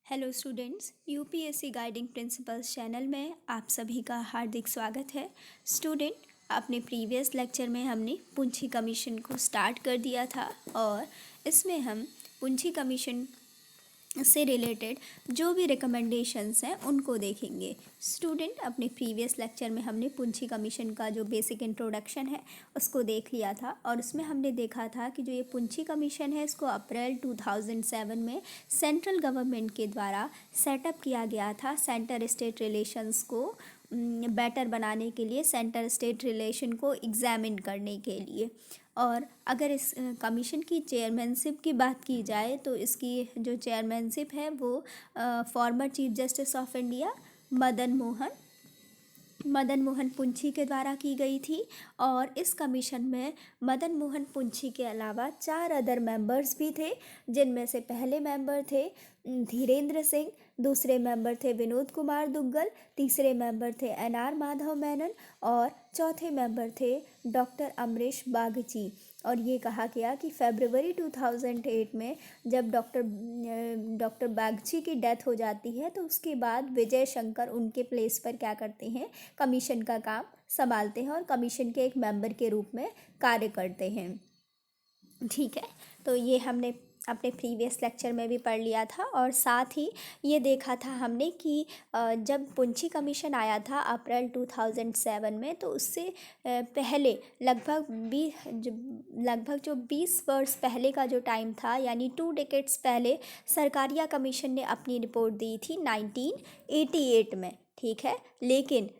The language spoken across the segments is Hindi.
Hello students, UPSC guiding principles channel में आप सभी का हार्दिक स्वागत है। स्टूडेंट, अपने प्रीवियस लेक्चर में हमने पुंछी कमीशन को स्टार्ट कर दिया था और इसमें हम पुंछी कमीशन से रिलेटेड जो भी रिकमेंडेशंस हैं उनको देखेंगे। स्टूडेंट, अपने प्रीवियस लेक्चर में हमने पुंछी कमीशन का जो बेसिक इंट्रोडक्शन है उसको देख लिया था और उसमें हमने देखा था कि जो ये पुंछी कमीशन है इसको अप्रैल 2007 में सेंट्रल गवर्नमेंट के द्वारा सेटअप किया गया था सेंटर स्टेट रिलेशंस को बेटर बनाने के लिए, सेंटर स्टेट रिलेशन को एग्जामिन करने के लिए। और अगर इस कमीशन की चेयरमैनशिप की बात की जाए तो इसकी जो चेयरमैनशिप है वो former chief justice of India Madan Mohan Punchhi के द्वारा की गई थी। और इस कमीशन में मदन मोहन पुंछी के अलावा 4 अदर मेंबर्स भी थे, जिनमें से पहले मेंबर थे धीरेन्द्र सिंह, दूसरे मेंबर थे विनोद कुमार दुग्गल, तीसरे मेंबर थे NR माधव मेनन और चौथे मेंबर थे डॉक्टर अमरीश बागची। और ये कहा गया कि फरवरी 2008 में जब डॉक्टर बागची की डेथ हो जाती है तो उसके बाद विजय शंकर उनके प्लेस पर क्या करते हैं, कमीशन का काम संभालते हैं और कमीशन के एक मेंबर के रूप में कार्य करते हैं। ठीक है, तो ये हमने अपने प्रीवियस लेक्चर में भी पढ़ लिया था और साथ ही ये देखा था हमने कि जब पुंछी कमीशन आया था अप्रैल 2007 में तो उससे पहले लगभग जो 20 वर्ष पहले का जो टाइम था, यानी 2 डेकेड्स पहले सरकारिया कमीशन ने अपनी रिपोर्ट दी थी 1988 में। ठीक है, लेकिन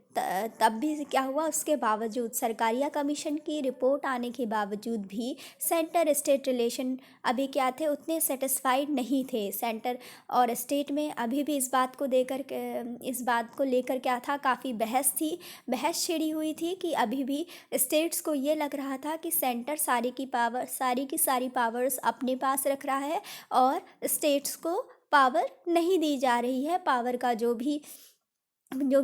तब भी क्या हुआ, उसके बावजूद सरकारिया कमीशन की रिपोर्ट आने के बावजूद भी सेंटर स्टेट रिलेशन अभी क्या थे, उतने सेटिस्फाइड नहीं थे। सेंटर और स्टेट में अभी भी इस बात को लेकर क्या था, काफ़ी बहस छिड़ी हुई थी कि अभी भी स्टेट्स को ये लग रहा था कि सेंटर सारी की सारी पावर्स अपने पास रख रहा है और स्टेट्स को पावर नहीं दी जा रही है। पावर का जो भी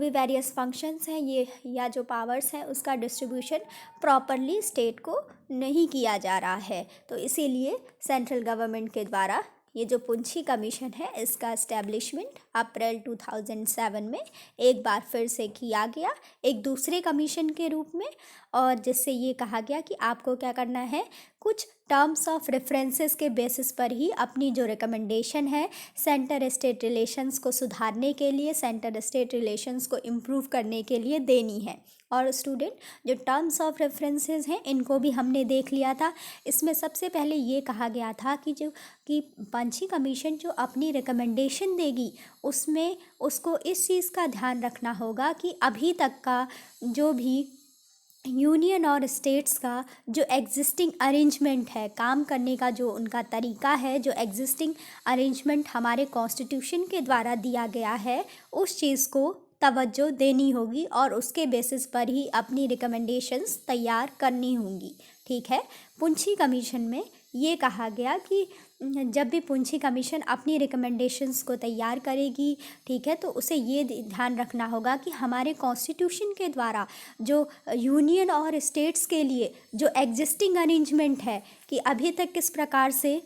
वेरियस फंक्शंस हैं ये या जो पावर्स हैं उसका डिस्ट्रीब्यूशन प्रॉपरली स्टेट को नहीं किया जा रहा है। तो इसीलिए सेंट्रल गवर्नमेंट के द्वारा ये जो पुंछी कमीशन है इसका एस्टेब्लिशमेंट अप्रैल 2007 में एक बार फिर से किया गया, एक दूसरे कमीशन के रूप में। और जिससे ये कहा गया कि आपको क्या करना है, कुछ टर्म्स ऑफ रेफरेंसेस के बेसिस पर ही अपनी जो रिकमेंडेशन है सेंटर स्टेट रिलेशंस को सुधारने के लिए, सेंटर स्टेट रिलेशंस को इम्प्रूव करने के लिए देनी है। और स्टूडेंट, जो टर्म्स ऑफ रेफरेंसेस हैं इनको भी हमने देख लिया था। इसमें सबसे पहले ये कहा गया था कि पुंछी कमीशन जो अपनी रिकमेंडेशन देगी उसमें उसको इस चीज़ का ध्यान रखना होगा कि अभी तक का जो भी यूनियन और स्टेट्स का जो एग्जिस्टिंग अरेंजमेंट है, काम करने का जो उनका तरीका है, जो एग्जिस्टिंग अरेंजमेंट हमारे कॉन्स्टिट्यूशन के द्वारा दिया गया है, उस चीज़ को तवज्जो देनी होगी और उसके बेसिस पर ही अपनी रिकमेंडेशंस तैयार करनी होंगी। ठीक है, पुंछी कमीशन में ये कहा गया कि जब भी पुंछी कमीशन अपनी रिकमेंडेशंस को तैयार करेगी, ठीक है, तो उसे ये ध्यान रखना होगा कि हमारे कॉन्स्टिट्यूशन के द्वारा जो यूनियन और स्टेट्स के लिए जो एग्जिस्टिंग अरेंजमेंट है कि अभी तक किस प्रकार से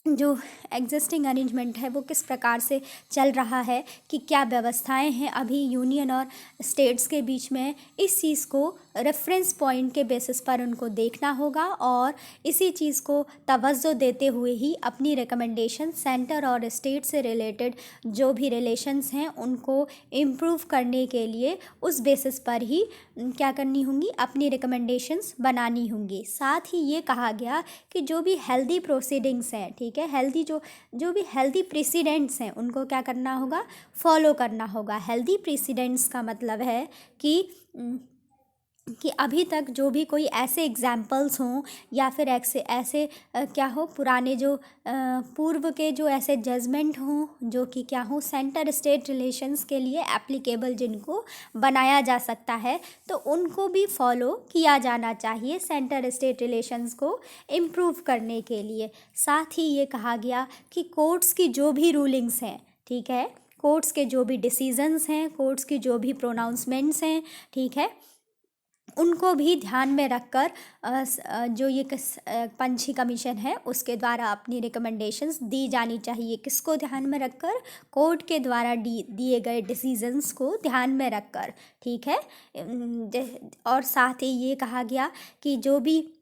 जो एग्जिस्टिंग अरेंजमेंट है वो किस प्रकार से चल रहा है, कि क्या व्यवस्थाएं हैं अभी यूनियन और स्टेट्स के बीच में, इस चीज़ को रेफरेंस पॉइंट के बेसिस पर उनको देखना होगा और इसी चीज़ को तवज्जो देते हुए ही अपनी रिकमेंडेशन सेंटर और स्टेट से रिलेटेड जो भी रिलेशंस हैं उनको इम्प्रूव करने के लिए उस बेसिस पर ही क्या करनी होंगी, अपनी रिकमेंडेशंस बनानी होंगी। साथ ही ये कहा गया कि जो भी हेल्दी प्रोसीडिंग्स हैं, ठीक है, जो भी हेल्दी प्रेसिडेंट्स हैं उनको क्या करना होगा, फॉलो करना होगा। हेल्दी प्रेसिडेंट्स का मतलब है कि अभी तक जो भी कोई ऐसे एग्जाम्पल्स हों या फिर ऐसे क्या हो, पुराने जो पूर्व के जो ऐसे जजमेंट हों जो कि क्या हो, सेंटर स्टेट रिलेशंस के लिए एप्लीकेबल जिनको बनाया जा सकता है, तो उनको भी फॉलो किया जाना चाहिए सेंटर स्टेट रिलेशंस को इम्प्रूव करने के लिए। साथ ही ये कहा गया कि कोर्ट्स की जो भी रूलिंग्स हैं, ठीक है, कोर्ट्स के जो भी डिसीजंस हैं, कोर्ट्स की जो भी प्रोनाउंसमेंट्स हैं, ठीक है, उनको भी ध्यान में रखकर जो ये पंछी कमीशन है उसके द्वारा अपनी रिकमेंडेशंस दी जानी चाहिए। किसको ध्यान में रखकर? कोर्ट के द्वारा दिए गए डिसीजंस को ध्यान में रखकर, ठीक है। और साथ ही ये कहा गया कि जो भी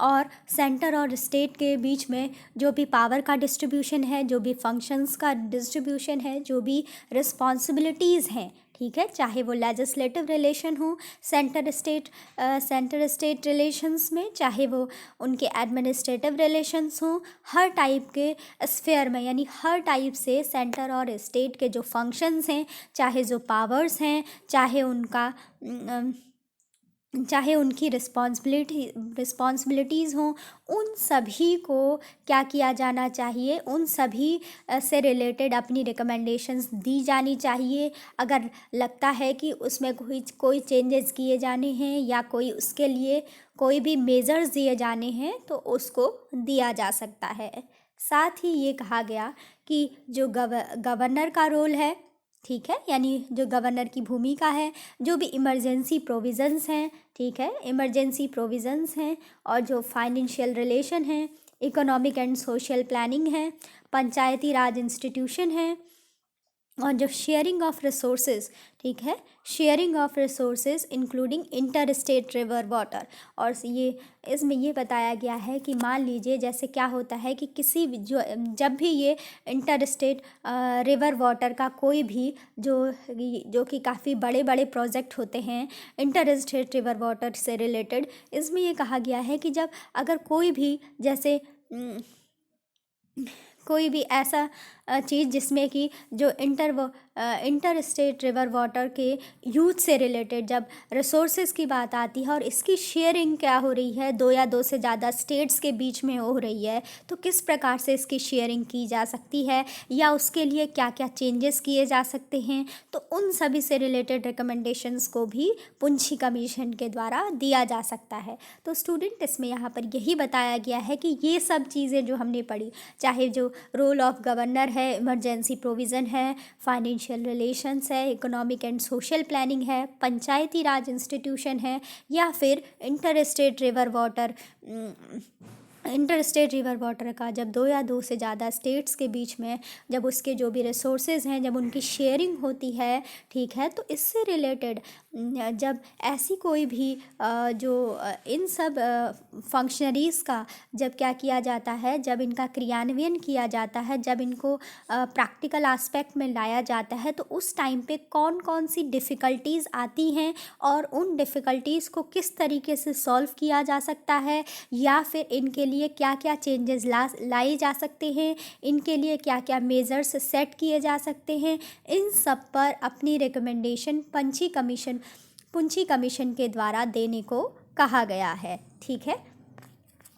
और सेंटर और स्टेट के बीच में जो भी पावर का डिस्ट्रीब्यूशन है, जो भी फंक्शंस का डिस्ट्रीब्यूशन है, जो भी रिस्पॉन्सिबिलिटीज़ हैं, ठीक है, चाहे वो लेजिस्लेटिव रिलेशन हो सेंटर स्टेट रिलेशंस में, चाहे वो उनके एडमिनिस्ट्रेटिव रिलेशंस हों, हर टाइप के स्फेयर में, यानी हर टाइप से सेंटर और स्टेट के जो फंक्शंस हैं, चाहे जो पावर्स हैं, चाहे उनकी रिस्पॉन्सिबिलिटीज़ हों, उन सभी को क्या किया जाना चाहिए, उन सभी से रिलेटेड अपनी रिकमेंडेशंस दी जानी चाहिए। अगर लगता है कि उसमें कोई चेंजेस किए जाने हैं या कोई उसके लिए कोई भी मेजर्स दिए जाने हैं तो उसको दिया जा सकता है। साथ ही ये कहा गया कि जो गवर्नर का रोल है, ठीक है, यानी जो गवर्नर की भूमिका है, जो भी इमरजेंसी प्रोविज़न्स हैं, ठीक है, इमरजेंसी प्रोविज़न्स हैं, और जो फाइनेंशियल रिलेशन है, इकोनॉमिक एंड सोशल प्लानिंग है, पंचायती राज इंस्टीट्यूशन है, और जो शेयरिंग ऑफ रिसोर्सेज, ठीक है, sharing of resources including inter state river water. और ये इसमें ये बताया गया है कि मान लीजिए जैसे क्या होता है कि जब भी ये इंटर स्टेट रिवर वाटर का कोई भी जो कि काफ़ी बड़े बड़े प्रोजेक्ट होते हैं इंटर स्टेट रिवर वाटर से रिलेटेड, इसमें ये कहा गया है कि जब अगर कोई भी जैसे कोई भी ऐसा चीज़ जिसमें कि जो इंटर स्टेट रिवर वाटर के यूज से रिलेटेड जब रिसोर्सेज की बात आती है और इसकी शेयरिंग क्या हो रही है, दो या दो से ज़्यादा स्टेट्स के बीच में हो रही है, तो किस प्रकार से इसकी शेयरिंग की जा सकती है या उसके लिए क्या क्या चेंजेस किए जा सकते हैं, तो उन सभी से रिलेटेड रिकमेंडेशंस को भी पुंछी कमीशन के द्वारा दिया जा सकता है। तो स्टूडेंट इसमें यहाँ पर यही बताया गया है कि ये सब चीज़ें जो हमने पढ़ी, चाहे जो रोल ऑफ गवर्नर है, इमरजेंसी प्रोविज़न है, फाइनेंशियल रिलेशंस है, इकोनॉमिक एंड सोशल प्लानिंग है, पंचायती राज इंस्टीट्यूशन है, या फिर इंटर स्टेट रिवर वाटर का जब दो या दो से ज़्यादा स्टेट्स के बीच में जब उसके जो भी रिसोर्सेज हैं जब उनकी शेयरिंग होती है, ठीक है, तो इससे रिलेटेड जब ऐसी कोई भी इन सब फंक्शनरीज़ का जब क्या किया जाता है, जब इनका क्रियान्वयन किया जाता है, जब इनको प्रैक्टिकल एस्पेक्ट में लाया जाता है, तो उस टाइम पे कौन कौन सी डिफ़िकल्टीज़ आती हैं और उन डिफ़िकल्टीज़ को किस तरीके से सॉल्व किया जा सकता है, या फिर इनके लिए क्या क्या चेंजेस लाए जा सकते हैं, इनके लिए क्या क्या मेजर्स सेट किए जा सकते हैं, इन सब पर अपनी रिकमेंडेशन पुंछी कमीशन के द्वारा देने को कहा गया है, ठीक है।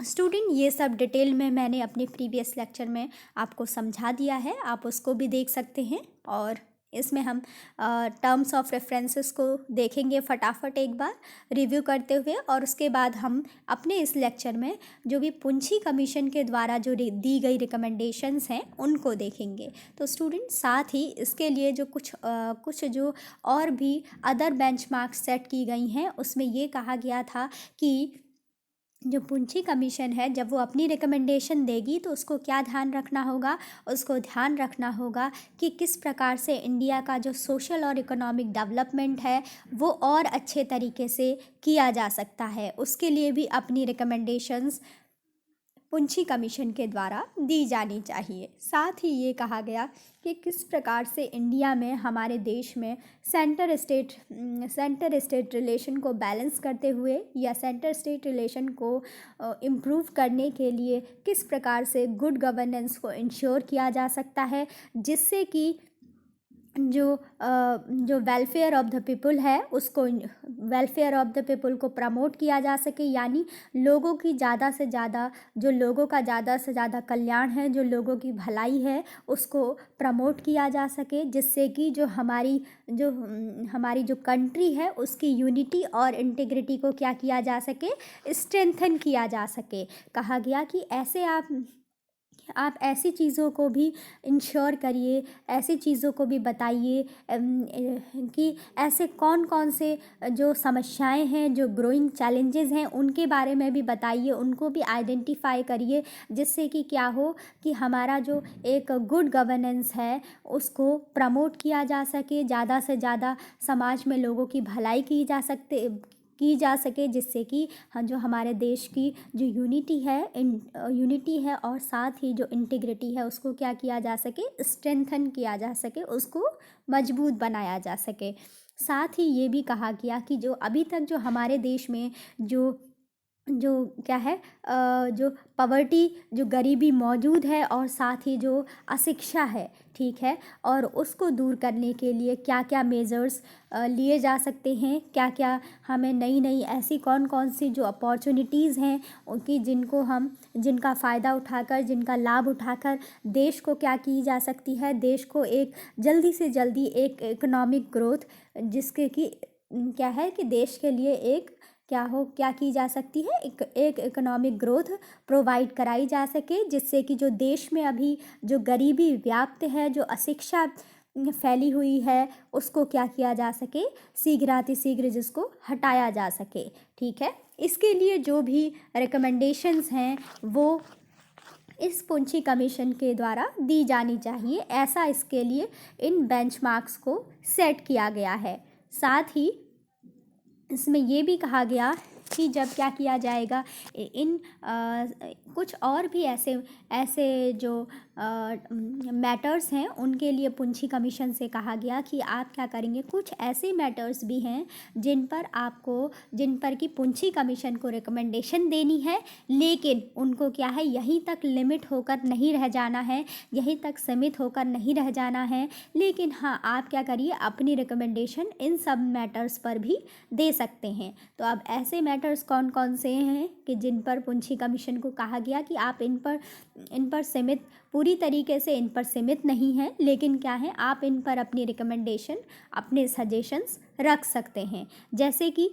स्टूडेंट ये सब डिटेल में मैंने अपने प्रीवियस लेक्चर में आपको समझा दिया है, आप उसको भी देख सकते हैं। और इसमें हम टर्म्स ऑफ रेफरेंसेस को देखेंगे फटाफट एक बार रिव्यू करते हुए, और उसके बाद हम अपने इस लेक्चर में जो भी पुंछी कमीशन के द्वारा जो दी गई रिकमेंडेशंस हैं उनको देखेंगे। तो स्टूडेंट साथ ही इसके लिए जो कुछ जो और भी अदर बेंचमार्क्स सेट की गई हैं उसमें ये कहा गया था कि जो पुंछी कमीशन है जब वो अपनी रिकमेंडेशन देगी तो उसको क्या ध्यान रखना होगा, उसको ध्यान रखना होगा कि किस प्रकार से इंडिया का जो सोशल और इकोनॉमिक डेवलपमेंट है वो और अच्छे तरीके से किया जा सकता है, उसके लिए भी अपनी रिकमेंडेशंस पुंछी कमीशन के द्वारा दी जानी चाहिए। साथ ही ये कहा गया कि किस प्रकार से इंडिया में हमारे देश में सेंटर स्टेट रिलेशन को बैलेंस करते हुए या सेंटर स्टेट रिलेशन को इम्प्रूव करने के लिए किस प्रकार से गुड गवर्नेंस को इंश्योर किया जा सकता है, जिससे कि जो वेलफेयर ऑफ द पीपल है उसको वेलफेयर ऑफ द पीपल को प्रमोट किया जा सके, यानी लोगों की ज़्यादा से ज़्यादा लोगों का ज़्यादा से ज़्यादा कल्याण है, जो लोगों की भलाई है उसको प्रमोट किया जा सके, जिससे कि जो हमारी जो कंट्री है उसकी यूनिटी और इंटीग्रिटी को क्या किया जा सके, स्ट्रेंथन किया जा सके। कहा गया कि आप ऐसी चीज़ों को भी इंश्योर करिए, ऐसी चीज़ों को भी बताइए कि ऐसे कौन कौन से जो समस्याएं हैं, जो ग्रोइंग चैलेंजेस हैं, उनके बारे में भी बताइए, उनको भी आइडेंटिफाई करिए, जिससे कि क्या हो कि हमारा जो एक गुड गवर्नेंस है उसको प्रमोट किया जा सके, ज़्यादा से ज़्यादा समाज में लोगों की भलाई की जा सके, जिससे कि जो हमारे देश की जो यूनिटी है और साथ ही जो इंटीग्रिटी है उसको क्या किया जा सके, स्ट्रेंथन किया जा सके, उसको मजबूत बनाया जा सके। साथ ही ये भी कहा गया कि जो अभी तक जो हमारे देश में जो जो क्या है जो पॉवर्टी, जो गरीबी मौजूद है और साथ ही जो अशिक्षा है, ठीक है, और उसको दूर करने के लिए क्या क्या मेजर्स लिए जा सकते हैं, क्या क्या हमें नई नई ऐसी कौन कौन सी जो अपॉर्चुनिटीज़ हैं उनकी जिनका फ़ायदा उठाकर, जिनका लाभ उठाकर देश को क्या की जा सकती है, देश को एक जल्दी से जल्दी एक इकोनॉमिक ग्रोथ, जिसके कि क्या है कि देश के लिए एक क्या की जा सकती है, एक इकोनॉमिक ग्रोथ प्रोवाइड कराई जा सके, जिससे कि जो देश में अभी जो गरीबी व्याप्त है, जो अशिक्षा फैली हुई है, उसको क्या किया जा सके, शीघ्रातिशीघ्र जिसको हटाया जा सके, ठीक है। इसके लिए जो भी रिकमेंडेशंस हैं वो इस पुंछी कमीशन के द्वारा दी जानी चाहिए, ऐसा इसके लिए इन बेंचमार्क्स को सेट किया गया है। साथ ही इसमें ये भी कहा गया कि जब क्या किया जाएगा, इन कुछ और भी ऐसे जो मैटर्स हैं उनके लिए पुंछी कमीशन से कहा गया कि आप क्या करेंगे, कुछ ऐसे मैटर्स भी हैं जिन पर कि पुंछी कमीशन को रिकमेंडेशन देनी है, लेकिन उनको क्या है, यहीं तक लिमिट होकर नहीं रह जाना है, यहीं तक सीमित होकर नहीं रह जाना है, लेकिन हाँ आप क्या करिए, अपनी रिकमेंडेशन इन सब मैटर्स पर भी दे सकते हैं। तो अब ऐसे मैटर्स कौन कौन से हैं कि जिन पर पुंछी कमीशन को कहा गया कि आप इन पर सीमित, पूरी तरीके से इन पर सीमित नहीं हैं, लेकिन क्या है, आप इन पर अपनी रिकमेंडेशन, अपने सजेशंस रख सकते हैं। जैसे कि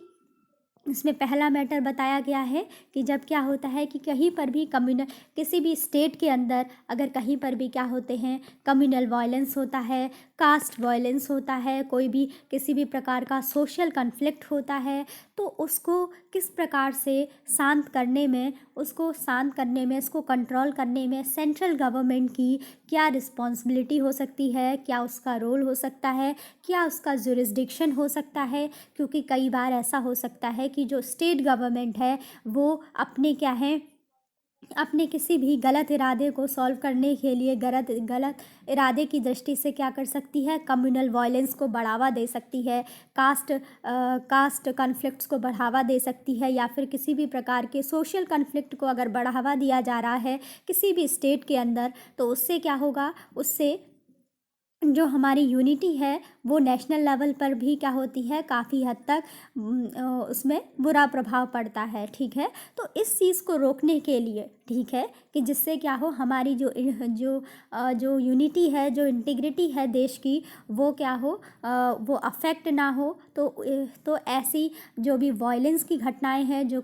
इसमें पहला मैटर बताया गया है कि जब क्या होता है कि कहीं पर भी किसी भी स्टेट के अंदर अगर कहीं पर भी क्या होते हैं, कम्युनल वायलेंस होता है, कास्ट वायलेंस होता है, कोई भी किसी भी प्रकार का सोशल कन्फ्लिक्ट होता है, तो उसको किस प्रकार से शांत करने में, इसको कंट्रोल करने में सेंट्रल गवर्नमेंट की क्या रिस्पॉन्सिबिलिटी हो सकती है, क्या उसका रोल हो सकता है, क्या उसका जुरिस्डिक्शन हो सकता है। क्योंकि कई बार ऐसा हो सकता है कि जो स्टेट गवर्नमेंट है वो अपने किसी भी गलत इरादे को सॉल्व करने के लिए गलत इरादे की दृष्टि से क्या कर सकती है, कम्युनल वायलेंस को बढ़ावा दे सकती है, कास्ट कन्फ्लिक्ट्स को बढ़ावा दे सकती है, या फिर किसी भी प्रकार के सोशल कन्फ्लिक्ट को अगर बढ़ावा दिया जा रहा है किसी भी स्टेट के अंदर, तो उससे क्या होगा, उससे जो हमारी यूनिटी है वो नेशनल लेवल पर भी क्या होती है, काफ़ी हद तक उसमें बुरा प्रभाव पड़ता है, ठीक है। तो इस चीज़ को रोकने के लिए, ठीक है, कि जिससे क्या हो, हमारी जो यूनिटी है, जो इंटीग्रिटी है देश की, वो क्या हो, वो अफेक्ट ना हो। तो ऐसी जो भी वायलेंस की घटनाएं हैं, जो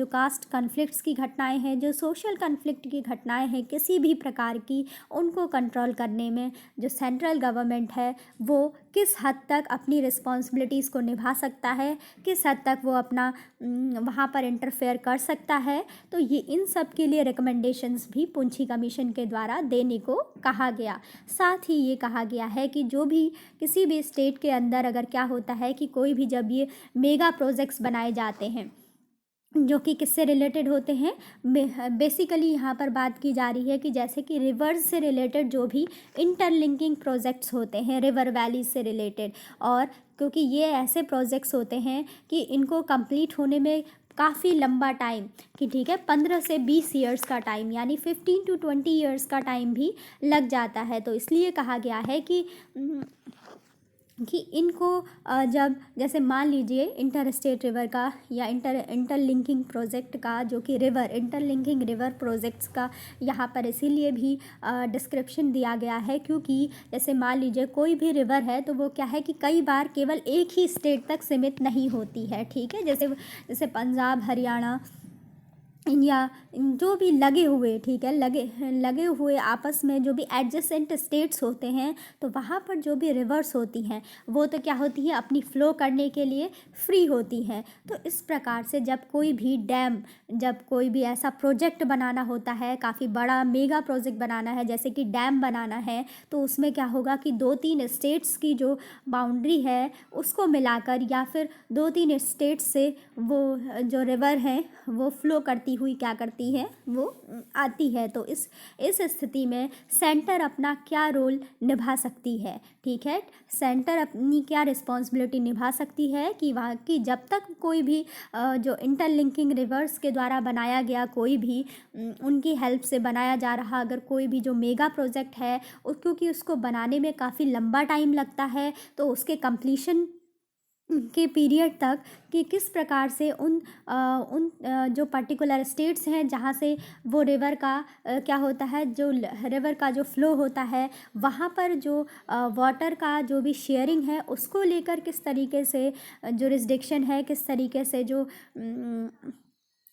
कास्ट कन्फ्लिक्ट्स की घटनाएं हैं, जो सोशल कन्फ्लिक्ट की घटनाएं हैं, किसी भी प्रकार की, उनको कंट्रोल करने में जो सेंट्रल गवर्नमेंट है वो किस हद तक अपनी रिस्पॉन्सिबिलिटीज़ को निभा सकता है, किस हद तक वो अपना वहाँ पर इंटरफेयर कर सकता है। तो ये इन सब के लिए रिकमेंडेशंस भी पुंछी कमीशन के द्वारा देने को कहा गया। साथ ही ये कहा गया है कि जो भी किसी भी स्टेट के अंदर अगर क्या होता है कि कोई भी जब ये मेगा प्रोजेक्ट्स बनाए जाते हैं जो कि किससे रिलेटेड होते हैं, बेसिकली यहाँ पर बात की जा रही है कि जैसे कि रिवर्स से रिलेटेड जो भी इंटरलिंकिंग प्रोजेक्ट्स होते हैं, रिवर वैली से रिलेटेड, और क्योंकि ये ऐसे प्रोजेक्ट्स होते हैं कि इनको कंप्लीट होने में काफ़ी लंबा टाइम, कि ठीक है 15 से 20 ईयर्स का टाइम, यानी 15 to 20 ईयर्स का टाइम भी लग जाता है। तो इसलिए कहा गया है कि इनको जब जैसे मान लीजिए इंटर स्टेट रिवर का या इंटरलिंकिंग प्रोजेक्ट का, जो कि इंटरलिंकिंग रिवर प्रोजेक्ट्स का यहाँ पर इसीलिए भी डिस्क्रिप्शन दिया गया है, क्योंकि जैसे मान लीजिए कोई भी रिवर है तो वो क्या है कि कई बार केवल एक ही स्टेट तक सीमित नहीं होती है, ठीक है। जैसे पंजाब, हरियाणा या जो भी लगे हुए, ठीक है, लगे लगे हुए आपस में जो भी एडजेसेंट स्टेट्स होते हैं, तो वहाँ पर जो भी रिवर्स होती हैं वो तो क्या होती हैं, अपनी फ़्लो करने के लिए फ्री होती हैं। तो इस प्रकार से जब कोई भी डैम, जब कोई भी ऐसा प्रोजेक्ट बनाना होता है, काफ़ी बड़ा मेगा प्रोजेक्ट बनाना है, जैसे कि डैम बनाना है, तो उसमें क्या होगा कि 2-3 स्टेट्स की जो बाउंड्री है उसको मिलाकर, या फिर 2-3 स्टेट्स से वो जो रिवर है वो फ्लो करती हुई क्या करती है, वो आती है। तो इस स्थिति में सेंटर अपना क्या रोल निभा सकती है, ठीक है। सेंटर अपनी क्या रिस्पॉन्सिबिलिटी निभा सकती है कि वहाँ की जब तक कोई भी जो इंटरलिंकिंग रिवर्स के द्वारा बनाया गया कोई भी उनकी हेल्प से बनाया जा रहा अगर कोई भी जो मेगा प्रोजेक्ट है, क्योंकि उसको बनाने में काफ़ी लंबा टाइम लगता है, तो उसके कंप्लीशन के पीरियड तक कि किस प्रकार से जो पर्टिकुलर स्टेट्स हैं जहाँ से वो रिवर का क्या होता है, जो रिवर का जो फ्लो होता है, वहाँ पर जो वाटर का जो भी शेयरिंग है उसको लेकर किस तरीके से जुरिस्डिक्शन है, किस तरीके से जो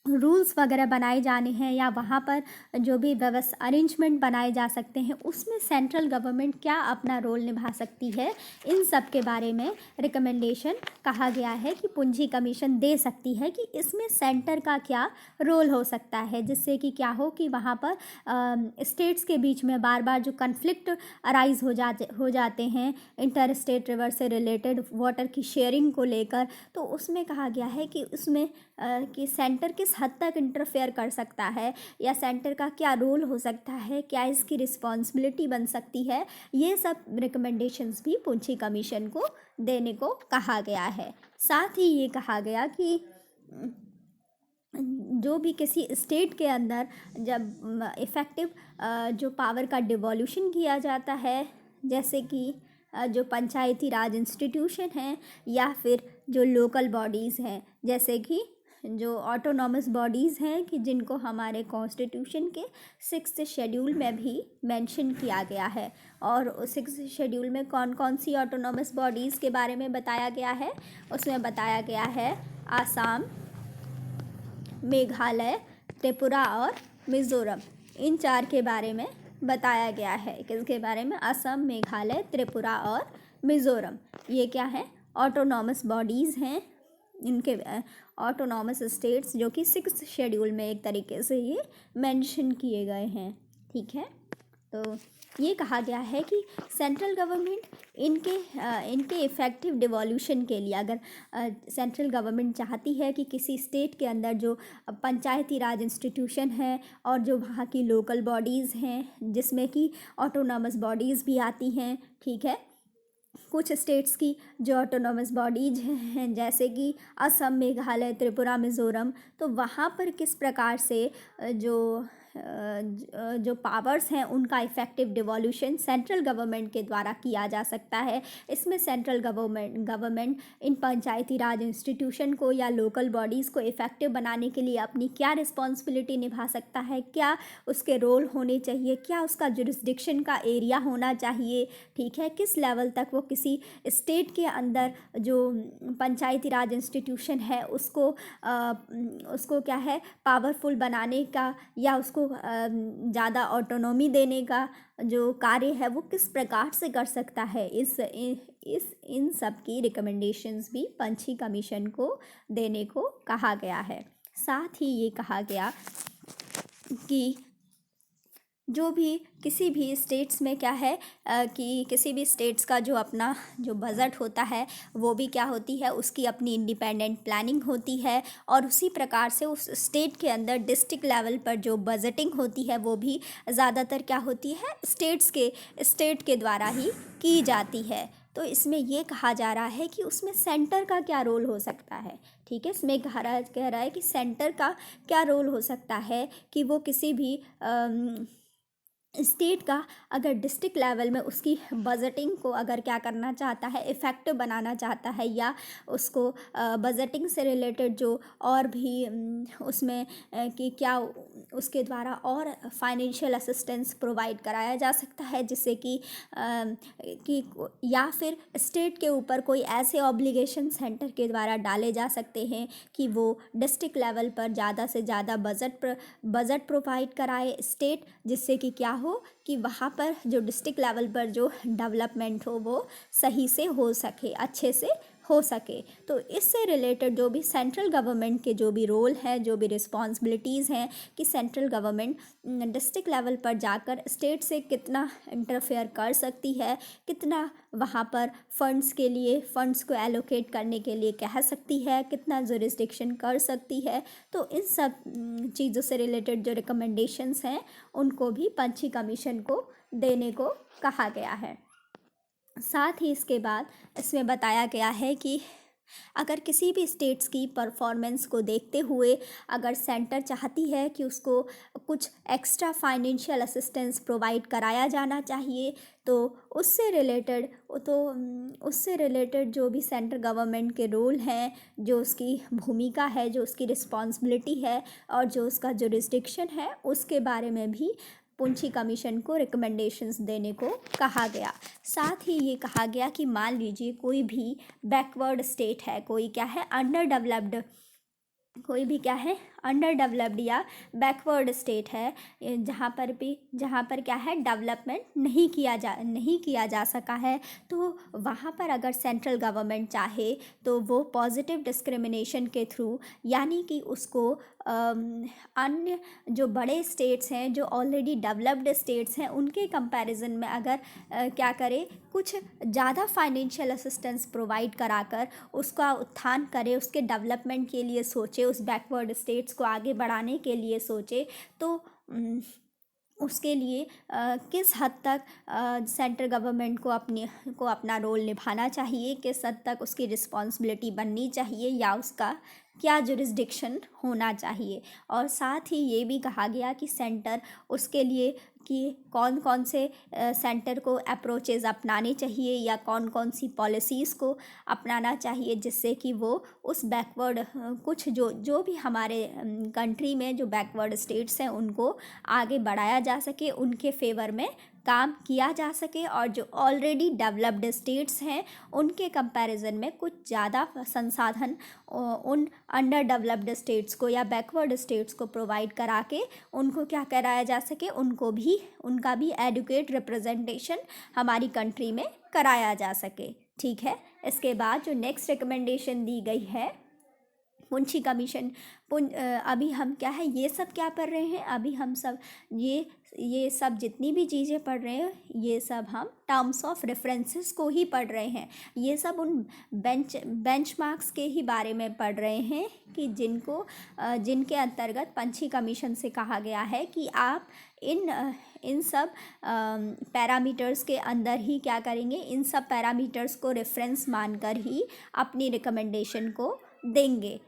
रूल्स वगैरह बनाए जाने हैं, या वहाँ पर जो भी व्यवस्था अरेंजमेंट बनाए जा सकते हैं, उसमें सेंट्रल गवर्नमेंट क्या अपना रोल निभा सकती है, इन सब के बारे में रिकमेंडेशन कहा गया है कि पूंजी कमीशन दे सकती है कि इसमें सेंटर का क्या रोल हो सकता है, जिससे कि क्या हो कि वहाँ पर स्टेट्स के बीच में बार बार जो कन्फ्लिक्ट अराइज हो जाते हैं इंटर स्टेट रिवर से रिलेटेड वाटर की शेयरिंग को लेकर, तो उसमें कहा गया है कि उसमें कि सेंटर किस हद तक इंटरफेयर कर सकता है, या सेंटर का क्या रोल हो सकता है, क्या इसकी रिस्पॉन्सिबिलिटी बन सकती है, ये सब रिकमेंडेशंस भी पूंजी कमीशन को देने को कहा गया है। साथ ही ये कहा गया कि जो भी किसी स्टेट के अंदर जब इफ़ेक्टिव जो पावर का डिवॉल्यूशन किया जाता है, जैसे कि जो पंचायती राज इंस्टीट्यूशन हैं, या फिर जो लोकल बॉडीज़ हैं, जैसे कि जो ऑटोनॉमस बॉडीज़ हैं कि जिनको हमारे कॉन्स्टिट्यूशन के 6th शेड्यूल में भी मेंशन किया गया है। और 6th शेड्यूल में कौन कौन सी ऑटोनॉमस बॉडीज़ के बारे में बताया गया है, उसमें बताया गया है आसाम, मेघालय, त्रिपुरा और मिज़ोरम, इन 4 के बारे में बताया गया है। किसके बारे में? असम, मेघालय, त्रिपुरा और मिज़ोरम। ये क्या है? ऑटोनॉमस बॉडीज़ हैं, इनके ऑटोनॉमस स्टेट्स, जो कि 6th शेड्यूल में एक तरीके से ये मेंशन किए गए हैं, ठीक है। तो ये कहा गया है कि सेंट्रल गवर्नमेंट इनके इफ़ेक्टिव डिवॉल्यूशन के लिए, अगर सेंट्रल गवर्नमेंट चाहती है कि किसी स्टेट के अंदर जो पंचायती राज इंस्टीट्यूशन है और जो वहाँ की लोकल बॉडीज़ हैं, जिसमें कि ऑटोनॉमस बॉडीज़ भी आती हैं, ठीक है, कुछ स्टेट्स की जो ऑटोनॉमस बॉडीज हैं जैसे कि असम, मेघालय, त्रिपुरा, मिज़ोरम, तो वहाँ पर किस प्रकार से जो पावर्स हैं उनका इफ़ेक्टिव डिवॉल्यूशन सेंट्रल गवर्नमेंट के द्वारा किया जा सकता है। इसमें central government in Panchayati Raj institution को या लोकल बॉडीज़ को इफ़ेक्टिव बनाने के लिए अपनी क्या रिस्पॉन्सिबिलिटी निभा सकता है, क्या उसके रोल होने चाहिए, क्या उसका जुरिस्डिक्शन का एरिया होना चाहिए, ठीक है, किस लेवल तक वो किसी स्टेट के अंदर जो पंचायती राज इंस्टीट्यूशन है उसको क्या है पावरफुल बनाने का, या उसको ज़्यादा ऑटोनॉमी देने का जो कार्य है वो किस प्रकार से कर सकता है। इन सब की रिकमेंडेशंस भी पंछी कमीशन को देने को कहा गया है। साथ ही ये कहा गया कि जो भी किसी भी स्टेट्स में क्या है कि किसी भी स्टेट्स का जो अपना जो बजट होता है वो भी क्या होती है, उसकी अपनी इंडिपेंडेंट प्लानिंग होती है, और उसी प्रकार से उस स्टेट के अंदर डिस्ट्रिक्ट लेवल पर जो बजटिंग होती है वो भी ज़्यादातर क्या होती है, स्टेट के द्वारा ही की जाती है। तो इसमें ये कहा जा रहा है कि उसमें सेंटर का क्या रोल हो सकता है, ठीक है, इसमें कह रहा है कि सेंटर का क्या रोल हो सकता है कि वो किसी भी स्टेट का अगर डिस्ट्रिक्ट लेवल में उसकी बजटिंग को अगर क्या करना चाहता है, इफ़ेक्टिव बनाना चाहता है, या उसको बजटिंग से रिलेटेड जो और भी उसमें कि क्या उसके द्वारा और फाइनेंशियल असिस्टेंस प्रोवाइड कराया जा सकता है, जिससे कि या फिर स्टेट के ऊपर कोई ऐसे ऑब्लिगेशन सेंटर के द्वारा डाले जा सकते हैं कि वो डिस्ट्रिक्ट लेवल पर ज़्यादा से ज़्यादा बजट प्रोवाइड कराए स्टेट, जिससे कि क्या हो कि वहाँ पर जो डिस्ट्रिक्ट लेवल पर जो डेवलपमेंट हो वो सही से हो सके, अच्छे से हो सके। तो इससे रिलेटेड जो भी सेंट्रल गवर्नमेंट के जो भी रोल है, जो भी रिस्पॉन्सिबिलिटीज़ हैं कि सेंट्रल गवर्नमेंट डिस्ट्रिक्ट लेवल पर जाकर स्टेट से कितना इंटरफेयर कर सकती है, कितना वहाँ पर फंड्स के लिए फंड्स को एलोकेट करने के लिए कह सकती है, कितना जुरिस्डिक्शन कर सकती है। तो इन सब चीज़ों से रिलेटेड जो रिकमेंडेशंस हैं उनको भी पंछी कमीशन को देने को कहा गया है। साथ ही इसके बाद इसमें बताया गया है कि अगर किसी भी स्टेट्स की परफॉर्मेंस को देखते हुए अगर सेंटर चाहती है कि उसको कुछ एक्स्ट्रा फाइनेंशियल असिस्टेंस प्रोवाइड कराया जाना चाहिए, तो उससे रिलेटेड जो भी सेंट्रल गवर्नमेंट के रोल हैं, जो उसकी भूमिका है, जो उसकी रिस्पॉन्सिबिलिटी है और जो उसका जुरिस्डिक्शन है, उसके बारे में भी पुंछी कमीशन को रिकमेंडेशंस देने को कहा गया। साथ ही ये कहा गया कि मान लीजिए कोई भी बैकवर्ड स्टेट है, कोई क्या है अंडर डेवलप्ड या बैकवर्ड स्टेट है, जहाँ पर क्या है डेवलपमेंट नहीं किया जा सका है, तो वहाँ पर अगर सेंट्रल गवर्नमेंट चाहे तो वो पॉजिटिव डिस्क्रिमिनेशन के थ्रू, यानी कि उसको अन्य जो बड़े स्टेट्स हैं, जो ऑलरेडी डेवलप्ड स्टेट्स हैं, उनके कंपैरिजन में अगर क्या करे, कुछ ज़्यादा फाइनेंशियल असिस्टेंस प्रोवाइड कराकर उसका उत्थान करे, उसके डेवलपमेंट के लिए सोचे, उस बैकवर्ड स्टेट्स को आगे बढ़ाने के लिए सोचे, तो उसके लिए किस हद तक सेंट्रल गवर्नमेंट को अपना रोल निभाना चाहिए, किस हद तक उसकी रिस्पॉन्सिबिलिटी बननी चाहिए, या उसका क्या जुरिस्डिक्शन होना चाहिए। और साथ ही ये भी कहा गया कि सेंटर उसके लिए कि कौन कौन से सेंटर को अप्रोचेज़ अपनाने चाहिए या कौन कौन सी पॉलिसीज़ को अपनाना चाहिए, जिससे कि वो उस बैकवर्ड कुछ जो भी हमारे कंट्री में जो बैकवर्ड स्टेट्स हैं उनको आगे बढ़ाया जा सके, उनके फेवर में काम किया जा सके, और जो ऑलरेडी डेवलप्ड स्टेट्स हैं उनके कंपैरिजन में कुछ ज़्यादा संसाधन उन अंडर डेवलप्ड स्टेट्स को या बैकवर्ड स्टेट्स को प्रोवाइड करा के उनको क्या कराया जा सके, उनका भी एडुकेट रिप्रेजेंटेशन हमारी कंट्री में कराया जा सके। ठीक है। इसके बाद जो नेक्स्ट रिकमेंडेशन दी गई है पुंछी कमीशन, अभी हम क्या है ये सब क्या पढ़ रहे हैं, अभी हम सब ये सब जितनी भी चीज़ें पढ़ रहे हैं, ये सब हम टर्म्स ऑफ रेफरेंसेस को ही पढ़ रहे हैं। ये सब उन बेंचमार्क्स के ही बारे में पढ़ रहे हैं कि जिनके अंतर्गत पंछी कमीशन से कहा गया है कि आप इन सब पैरामीटर्स के अंदर ही क्या करेंगे, इन सब पैरामीटर्स को रेफरेंस मानकर ही अपनी रिकमेंडेशन को देंगे।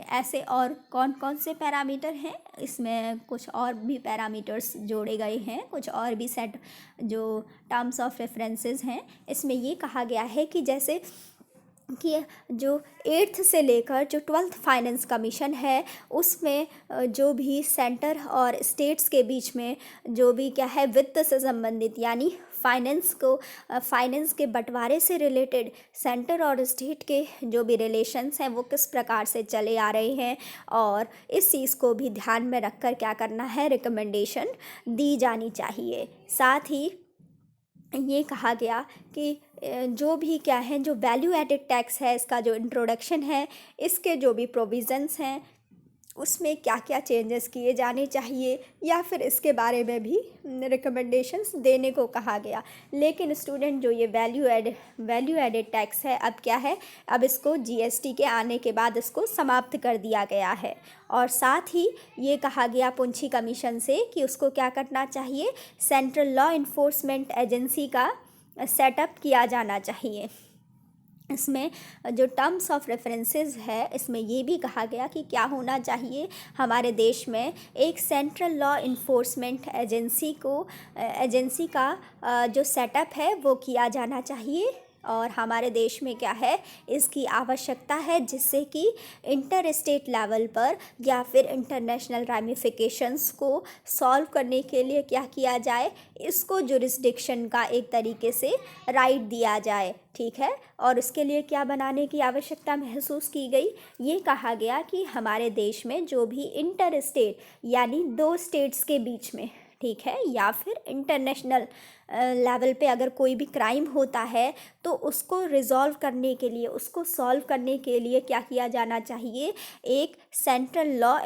ऐसे और कौन कौन से पैरामीटर हैं, इसमें कुछ और भी पैरामीटर्स जोड़े गए हैं, कुछ और भी सेट जो टर्म्स ऑफ रेफरेंसेस हैं। इसमें ये कहा गया है कि जैसे कि जो 8th से लेकर जो 12th फाइनेंस कमीशन है, उसमें जो भी सेंटर और स्टेट्स के बीच में जो भी क्या है वित्त से संबंधित, यानी फाइनेंस के बंटवारे से रिलेटेड सेंटर और स्टेट के जो भी रिलेशंस हैं वो किस प्रकार से चले आ रहे हैं, और इस चीज़ को भी ध्यान में रखकर क्या करना है, रिकमेंडेशन दी जानी चाहिए। साथ ही ये कहा गया कि जो भी क्या है, जो वैल्यू एडेड टैक्स है, इसका जो इंट्रोडक्शन है, इसके जो भी प्रोविज़न्स हैं उसमें क्या क्या चेंजेस किए जाने चाहिए, या फिर इसके बारे में भी रिकमेंडेशंस देने को कहा गया। लेकिन स्टूडेंट जो ये वैल्यू एडेड टैक्स है, अब क्या है, अब इसको जीएसटी के आने के बाद इसको समाप्त कर दिया गया है। और साथ ही ये कहा गया पुंछी कमीशन से कि उसको क्या करना चाहिए, सेंट्रल लॉ इन्फोर्समेंट एजेंसी का सेटअप किया जाना चाहिए। इसमें जो टर्म्स ऑफ रेफरेंसेस है, इसमें ये भी कहा गया कि क्या होना चाहिए हमारे देश में, एक सेंट्रल लॉ इन्फोर्समेंट एजेंसी का जो सेटअप है वो किया जाना चाहिए। और हमारे देश में क्या है, इसकी आवश्यकता है, जिससे कि इंटर स्टेट लेवल पर या फिर इंटरनेशनल रामिफिकेशंस को सॉल्व करने के लिए क्या किया जाए, इसको जुरिस्डिक्शन का एक तरीके से राइट दिया जाए। ठीक है, और इसके लिए क्या बनाने की आवश्यकता महसूस की गई, ये कहा गया कि हमारे देश में जो भी इंटर स्टेट यानी दो स्टेट्स के बीच में, ठीक है, या फिर इंटरनेशनल लेवल पे अगर कोई भी क्राइम होता है तो उसको रिज़ॉल्व करने के लिए, उसको सॉल्व करने के लिए क्या किया जाना चाहिए, एक सेंट्रल लॉ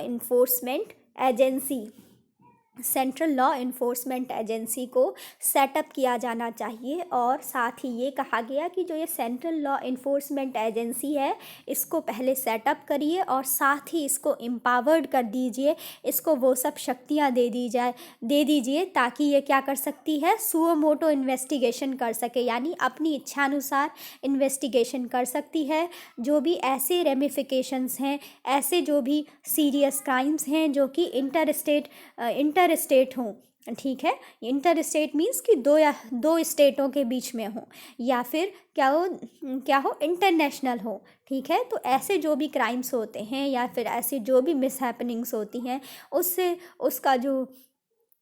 इन्फोर्समेंट एजेंसी को सेटअप किया जाना चाहिए। और साथ ही ये कहा गया कि जो ये सेंट्रल लॉ इन्फोर्समेंट एजेंसी है, इसको पहले सेटअप करिए और साथ ही इसको एम्पावर्ड कर दीजिए, इसको वो सब शक्तियाँ दे दीजिए ताकि ये क्या कर सकती है, सुओ मोटो इन्वेस्टिगेशन कर सके, यानी अपनी इच्छानुसार इन्वेस्टिगेशन कर सकती है। जो भी ऐसे रेमिफिकेशंस हैं, ऐसे जो भी सीरियस क्राइम्स हैं जो कि इंटर स्टेट हों, ठीक है, इंटर स्टेट मीन्स कि दो स्टेटों के बीच में हो, या फिर क्या हो इंटरनेशनल हो। ठीक है, तो ऐसे जो भी क्राइम्स होते हैं या फिर ऐसी जो भी मिसहैपनिंग्स होती हैं, उसका जो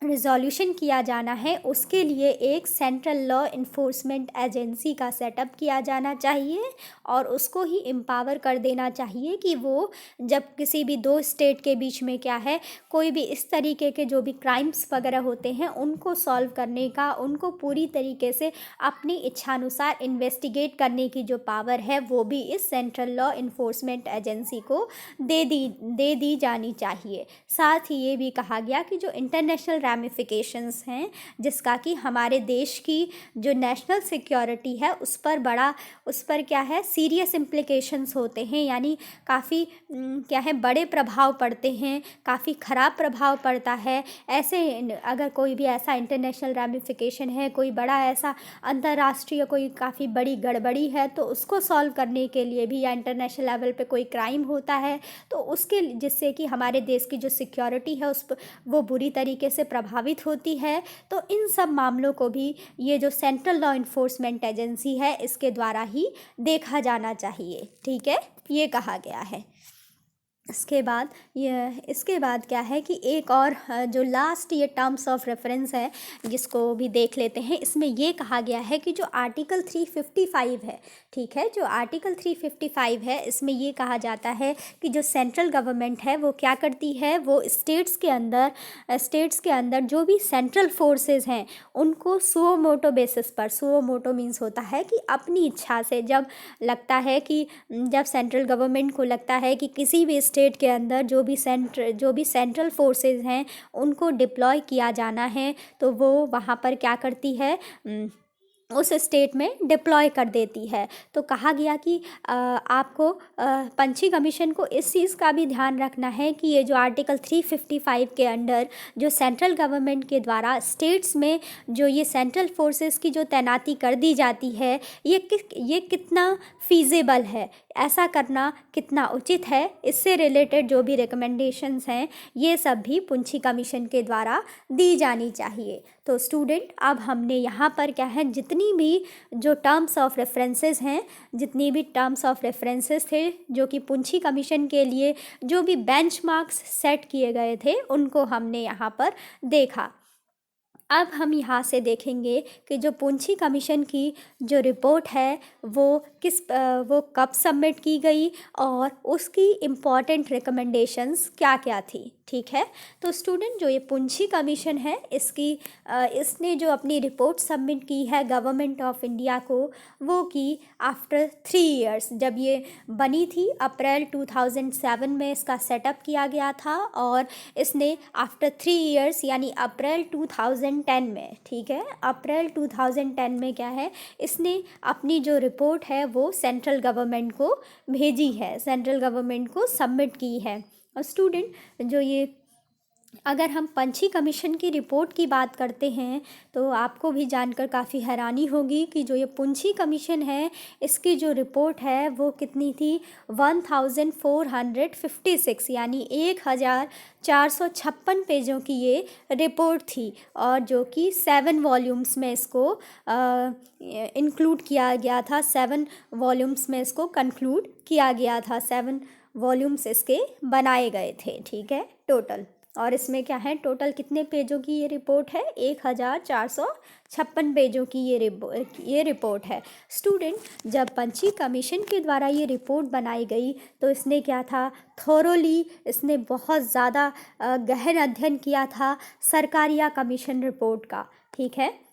रिजोल्यूशन किया जाना है, उसके लिए एक सेंट्रल लॉ इन्फोर्समेंट एजेंसी का सेटअप किया जाना चाहिए और उसको ही एम्पावर कर देना चाहिए कि वो जब किसी भी दो स्टेट के बीच में क्या है, कोई भी इस तरीके के जो भी क्राइम्स वगैरह होते हैं, उनको सॉल्व करने का, उनको पूरी तरीके से अपनी इच्छानुसार इन्वेस्टिगेट करने की जो पावर है, वो भी इस सेंट्रल लॉ इन्फोर्समेंट एजेंसी को दे दी जानी चाहिए। साथ ही ये भी कहा गया कि जो इंटरनेशनल रामिफिकेशंस हैं, जिसका कि हमारे देश की जो नेशनल सिक्योरिटी है उस पर क्या है, सीरियस इम्प्लिकेशंस होते हैं, यानी काफ़ी क्या है, बड़े प्रभाव पड़ते हैं, काफ़ी ख़राब प्रभाव पड़ता है। ऐसे अगर कोई भी ऐसा इंटरनेशनल रामिफिकेशन है, कोई बड़ा ऐसा अंतर्राष्ट्रीय कोई काफ़ी बड़ी गड़बड़ी है, तो उसको सॉल्व करने के लिए भी, या इंटरनेशनल लेवल पे कोई क्राइम होता है तो उसके जिससे कि हमारे देश की जो सिक्योरिटी है वो बुरी तरीके से प्रभावित होती है, तो इन सब मामलों को भी ये जो सेंट्रल लॉ इन्फोर्समेंट एजेंसी है, इसके द्वारा ही देखा जाना चाहिए। ठीक है, ये कहा गया है। इसके बाद क्या है कि एक और जो लास्ट ये टर्म्स ऑफ रेफरेंस है, जिसको भी देख लेते हैं। इसमें ये कहा गया है कि जो आर्टिकल 355 है, ठीक है, जो आर्टिकल 355 है, इसमें ये कहा जाता है कि जो सेंट्रल गवर्नमेंट है वो क्या करती है, वो स्टेट्स के अंदर जो भी सेंट्रल फोर्सेस हैं, उनको सुओ मोटो बेसिस पर, सुओ मोटो मीन्स होता है कि अपनी इच्छा से, जब सेंट्रल गवर्नमेंट को लगता है कि किसी भी स्टेट के अंदर जो भी सेंट्रल फोर्सेस हैं उनको डिप्लॉय किया जाना है, तो वो वहाँ पर क्या करती है, उस स्टेट में डिप्लॉय कर देती है। तो कहा गया कि आपको पंछी कमीशन को इस चीज़ का भी ध्यान रखना है कि ये जो आर्टिकल 355 के अंडर जो सेंट्रल गवर्नमेंट के द्वारा स्टेट्स में जो ये सेंट्रल फोर्सेस की जो तैनाती कर दी जाती है, ये कितना फीज़ेबल है, ऐसा करना कितना उचित है, इससे रिलेटेड जो भी रिकमेंडेशंस हैं, ये सब भी पुंछी कमीशन के द्वारा दी जानी चाहिए। तो स्टूडेंट, अब हमने यहाँ पर क्या है, जितनी भी जो टर्म्स ऑफ रेफरेंसेस थे जो कि पुंछी कमीशन के लिए जो भी बेंचमार्क्स सेट किए गए थे, उनको हमने यहाँ पर देखा। अब हम यहाँ से देखेंगे कि जो पुंछी कमीशन की जो रिपोर्ट है वो कब सबमिट की गई और उसकी इम्पॉर्टेंट रिकमेंडेशंस क्या क्या थी। ठीक है, तो स्टूडेंट, जो ये पुंछी कमीशन है, इसने जो अपनी रिपोर्ट सबमिट की है गवर्नमेंट ऑफ इंडिया को, वो की आफ्टर 3 इयर्स। जब ये बनी थी अप्रैल 2007 में इसका सेटअप किया गया था, और इसने आफ्टर 3 इयर्स यानी अप्रैल 2010 में, ठीक है, अप्रैल 2010 में क्या है, इसने अपनी जो रिपोर्ट है वो सेंट्रल गवर्नमेंट को भेजी है, सेंट्रल गवर्नमेंट को सबमिट की है। और स्टूडेंट, जो ये अगर हम पंछी कमीशन की रिपोर्ट की बात करते हैं तो आपको भी जानकर काफ़ी हैरानी होगी कि जो ये पंछी कमीशन है, इसकी जो रिपोर्ट है वो कितनी थी, 1456, यानी 1456 पेजों की ये रिपोर्ट थी, और जो कि 7 वॉल्यूम्स में इसको इंक्लूड किया गया था, 7 वॉल्यूम्स में इसको कंक्लूड किया गया था, 7 वॉल्यूम्स इसके बनाए गए थे, ठीक है, टोटल। और इसमें क्या है, टोटल कितने पेजों की ये रिपोर्ट है, 1456 पेजों की ये रिपोर्ट है। स्टूडेंट, जब पंछी कमीशन के द्वारा ये रिपोर्ट बनाई गई तो इसने क्या था, थोरोली इसने बहुत ज़्यादा गहन अध्ययन किया था सरकारिया कमीशन रिपोर्ट का, ठीक है।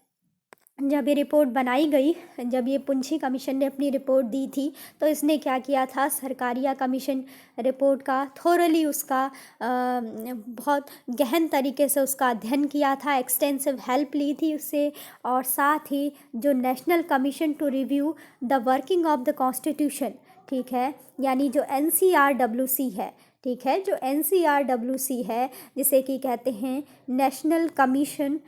जब ये रिपोर्ट बनाई गई, जब ये पुंछी कमीशन ने अपनी रिपोर्ट दी थी तो इसने क्या किया था, सरकारिया कमीशन रिपोर्ट का थोरली उसका बहुत गहन तरीके से उसका अध्ययन किया था, एक्सटेंसिव हेल्प ली थी उससे, और साथ ही जो national commission to review the working of the constitution, ठीक है, यानी जो NCRWC है, ठीक है, जो NCRWC है जिसे कि कहते हैं national commission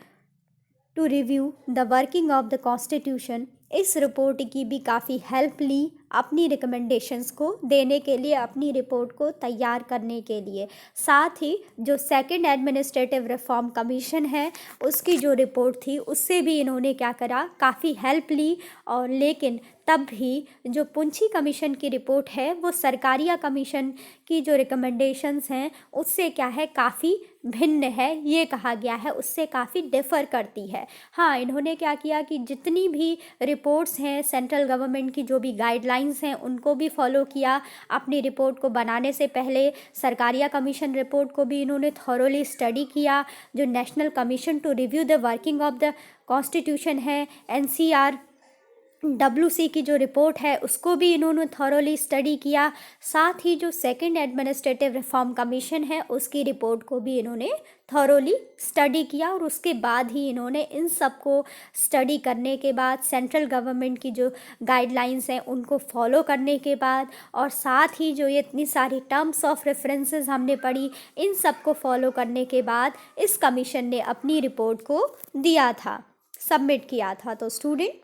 to review the working of the constitution, इस रिपोर्ट की भी काफ़ी हेल्प ली अपनी रिकमेंडेशंस को देने के लिए, अपनी रिपोर्ट को तैयार करने के लिए। साथ ही जो सेकंड एडमिनिस्ट्रेटिव रिफॉर्म कमीशन है उसकी जो रिपोर्ट थी उससे भी इन्होंने क्या करा, काफ़ी हेल्प ली। और लेकिन तब भी जो पुंछी कमीशन की रिपोर्ट है वो सरकारिया कमीशन की जो रिकमेंडेशंस हैं उससे क्या है, काफ़ी भिन्न है, ये कहा गया है, उससे काफ़ी डिफ़र करती है। हाँ, इन्होंने क्या किया कि जितनी भी रिपोर्ट्स हैं, सेंट्रल गवर्नमेंट की जो भी गाइडलाइंस हैं उनको भी फॉलो किया। अपनी रिपोर्ट को बनाने से पहले सरकारिया कमीशन रिपोर्ट को भी इन्होंने थॉरोली स्टडी किया। जो national commission to review the working of the constitution है, NCRWC की जो रिपोर्ट है उसको भी इन्होंने थॉरोली स्टडी किया। साथ ही जो सेकंड एडमिनिस्ट्रेटिव रिफॉर्म कमीशन है उसकी रिपोर्ट को भी इन्होंने थॉरोली स्टडी किया, और उसके बाद ही इन्होंने इन सब को स्टडी करने के बाद, सेंट्रल गवर्नमेंट की जो गाइडलाइंस हैं उनको फॉलो करने के बाद, और साथ ही जो ये इतनी सारी टर्म्स ऑफ रेफरेंसेस हमने पढ़ी, इन सब को फॉलो करने के बाद इस कमीशन ने अपनी रिपोर्ट को दिया था, सबमिट किया था। तो स्टूडेंट,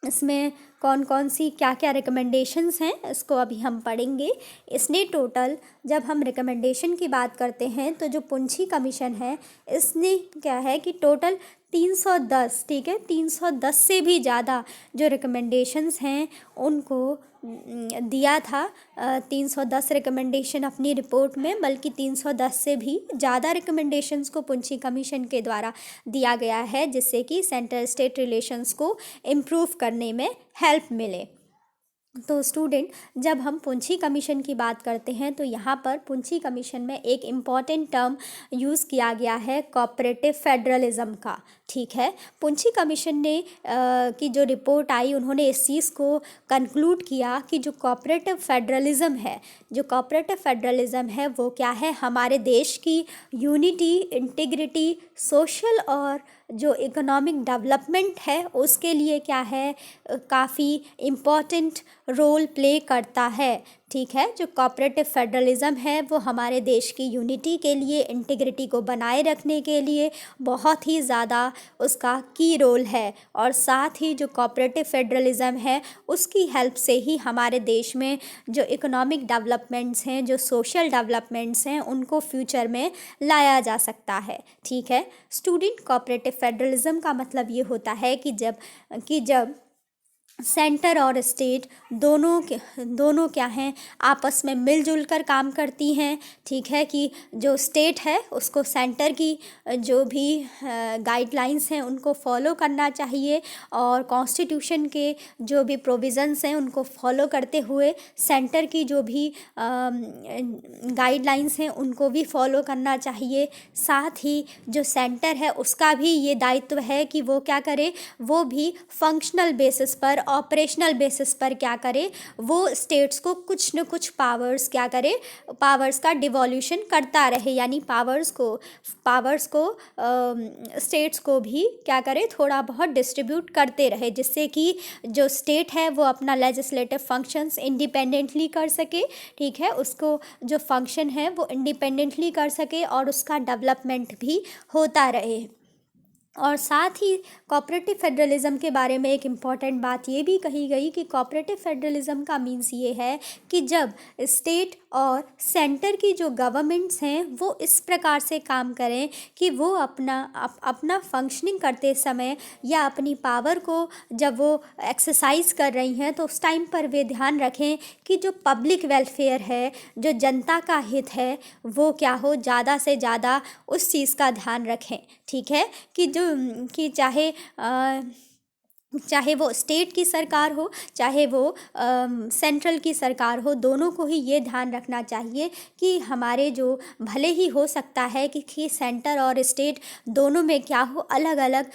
इसमें कौन कौन सी क्या क्या रिकमेंडेशंस हैं इसको अभी हम पढ़ेंगे। इसने टोटल, जब हम रिकमेंडेशन की बात करते हैं तो जो पुंछी कमीशन है इसने क्या है कि टोटल 310, ठीक है, 310 से भी ज़्यादा जो रिकमेंडेशंस हैं उनको दिया था। 310 रिकमेंडेशन अपनी रिपोर्ट में, बल्कि 310 से भी ज़्यादा रिकमेंडेशंस को पुंछी कमीशन के द्वारा दिया गया है, जिससे कि सेंटर स्टेट रिलेशंस को इम्प्रूव करने में हेल्प मिले। तो स्टूडेंट, जब हम पुंछी कमीशन की बात करते हैं तो यहाँ पर पुंछी कमीशन में एक इम्पॉर्टेंट टर्म यूज़ किया गया है, कोऑपरेटिव फेडरलिज्म का, ठीक है। पुंछी कमीशन ने की जो रिपोर्ट आई, उन्होंने इस चीज़ को कंक्लूड किया कि जो कोऑपरेटिव फेडरलिज्म है, जो कोऑपरेटिव फेडरलिज्म है वो क्या है, हमारे देश की यूनिटी, इंटीग्रिटी, सोशल और जो इकोनॉमिक डेवलपमेंट है उसके लिए क्या है, काफ़ी इम्पॉर्टेंट रोल प्ले करता है, ठीक है। जो कोऑपरेटिव फेडरलिज्म है वो हमारे देश की यूनिटी के लिए, इंटीग्रिटी को बनाए रखने के लिए बहुत ही ज़्यादा उसका की रोल है, और साथ ही जो कोऑपरेटिव फेडरलिज्म है उसकी हेल्प से ही हमारे देश में जो इकोनॉमिक डेवलपमेंट्स हैं, जो सोशल डेवलपमेंट्स हैं, उनको फ्यूचर में लाया जा सकता है, ठीक है। स्टूडेंट, कोऑपरेटिव फेडरलिज्म का मतलब ये होता है कि जब सेंटर और स्टेट दोनों क्या हैं, आपस में मिलजुल कर काम करती हैं, ठीक है, कि जो स्टेट है उसको सेंटर की जो भी गाइडलाइंस हैं उनको फॉलो करना चाहिए, और कॉन्स्टिट्यूशन के जो भी प्रोविज़न्स हैं उनको फॉलो करते हुए सेंटर की जो भी गाइडलाइंस हैं उनको भी फॉलो करना चाहिए। साथ ही जो सेंटर है उसका भी ये दायित्व है कि वो क्या करे, वो भी फंक्शनल बेसिस पर ऑपरेशनल बेसिस पर क्या करे, वो स्टेट्स को कुछ न कुछ पावर्स क्या करे, पावर्स का डिवोल्यूशन करता रहे, यानी पावर्स को स्टेट्स को भी क्या करे, थोड़ा बहुत डिस्ट्रीब्यूट करते रहे, जिससे कि जो स्टेट है वो अपना लेजिस्लेटिव फंक्शंस इंडिपेंडेंटली कर सके, ठीक है, उसको जो फंक्शन है वो इंडिपेंडेंटली कर सके और उसका डेवलपमेंट भी होता रहे। और साथ ही कोऑपरेटिव फेडरलिज्म के बारे में एक इम्पॉर्टेंट बात ये भी कही गई कि कोऑपरेटिव फेडरलिज्म का मीन्स ये है कि जब स्टेट और सेंटर की जो गवर्नमेंट्स हैं वो इस प्रकार से काम करें कि वो अपना फंक्शनिंग करते समय या अपनी पावर को जब वो एक्सरसाइज कर रही हैं तो उस टाइम पर वे ध्यान रखें कि जो पब्लिक वेलफेयर है, जो जनता का हित है, वो क्या हो, ज़्यादा से ज़्यादा उस चीज़ का ध्यान रखें, ठीक है, कि चाहे वो स्टेट की सरकार हो, चाहे वो सेंट्रल की सरकार हो, दोनों को ही ये ध्यान रखना चाहिए कि हमारे जो भले ही हो सकता है कि सेंटर और स्टेट दोनों में क्या हो, अलग अलग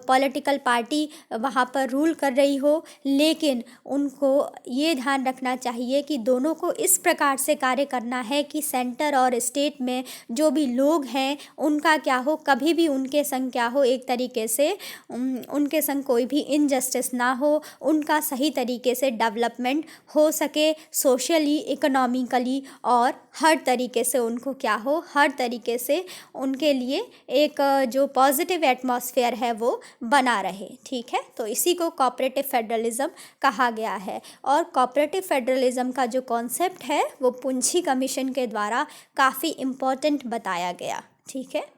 पॉलिटिकल पार्टी वहाँ पर रूल कर रही हो, लेकिन उनको ये ध्यान रखना चाहिए कि दोनों को इस प्रकार से कार्य करना है कि सेंटर और स्टेट में जो भी लोग हैं उनका क्या हो, कभी भी उनके संग क्या हो, एक तरीके से उनके संग कोई भी इनजस्टिस ना हो, उनका सही तरीके से डेवलपमेंट हो सके, सोशली, इकोनॉमिकली, और हर तरीके से उनको क्या हो, हर तरीके से उनके लिए एक जो पॉजिटिव एटमॉस्फेयर है वो बना रहे, ठीक है। तो इसी को कोऑपरेटिव फेडरलिज्म कहा गया है। और कोऑपरेटिव फेडरलिज्म का जो कॉन्सेप्ट है वो पुंछी कमीशन के द्वारा काफ़ी इम्पोर्टेंट बताया गया, ठीक है।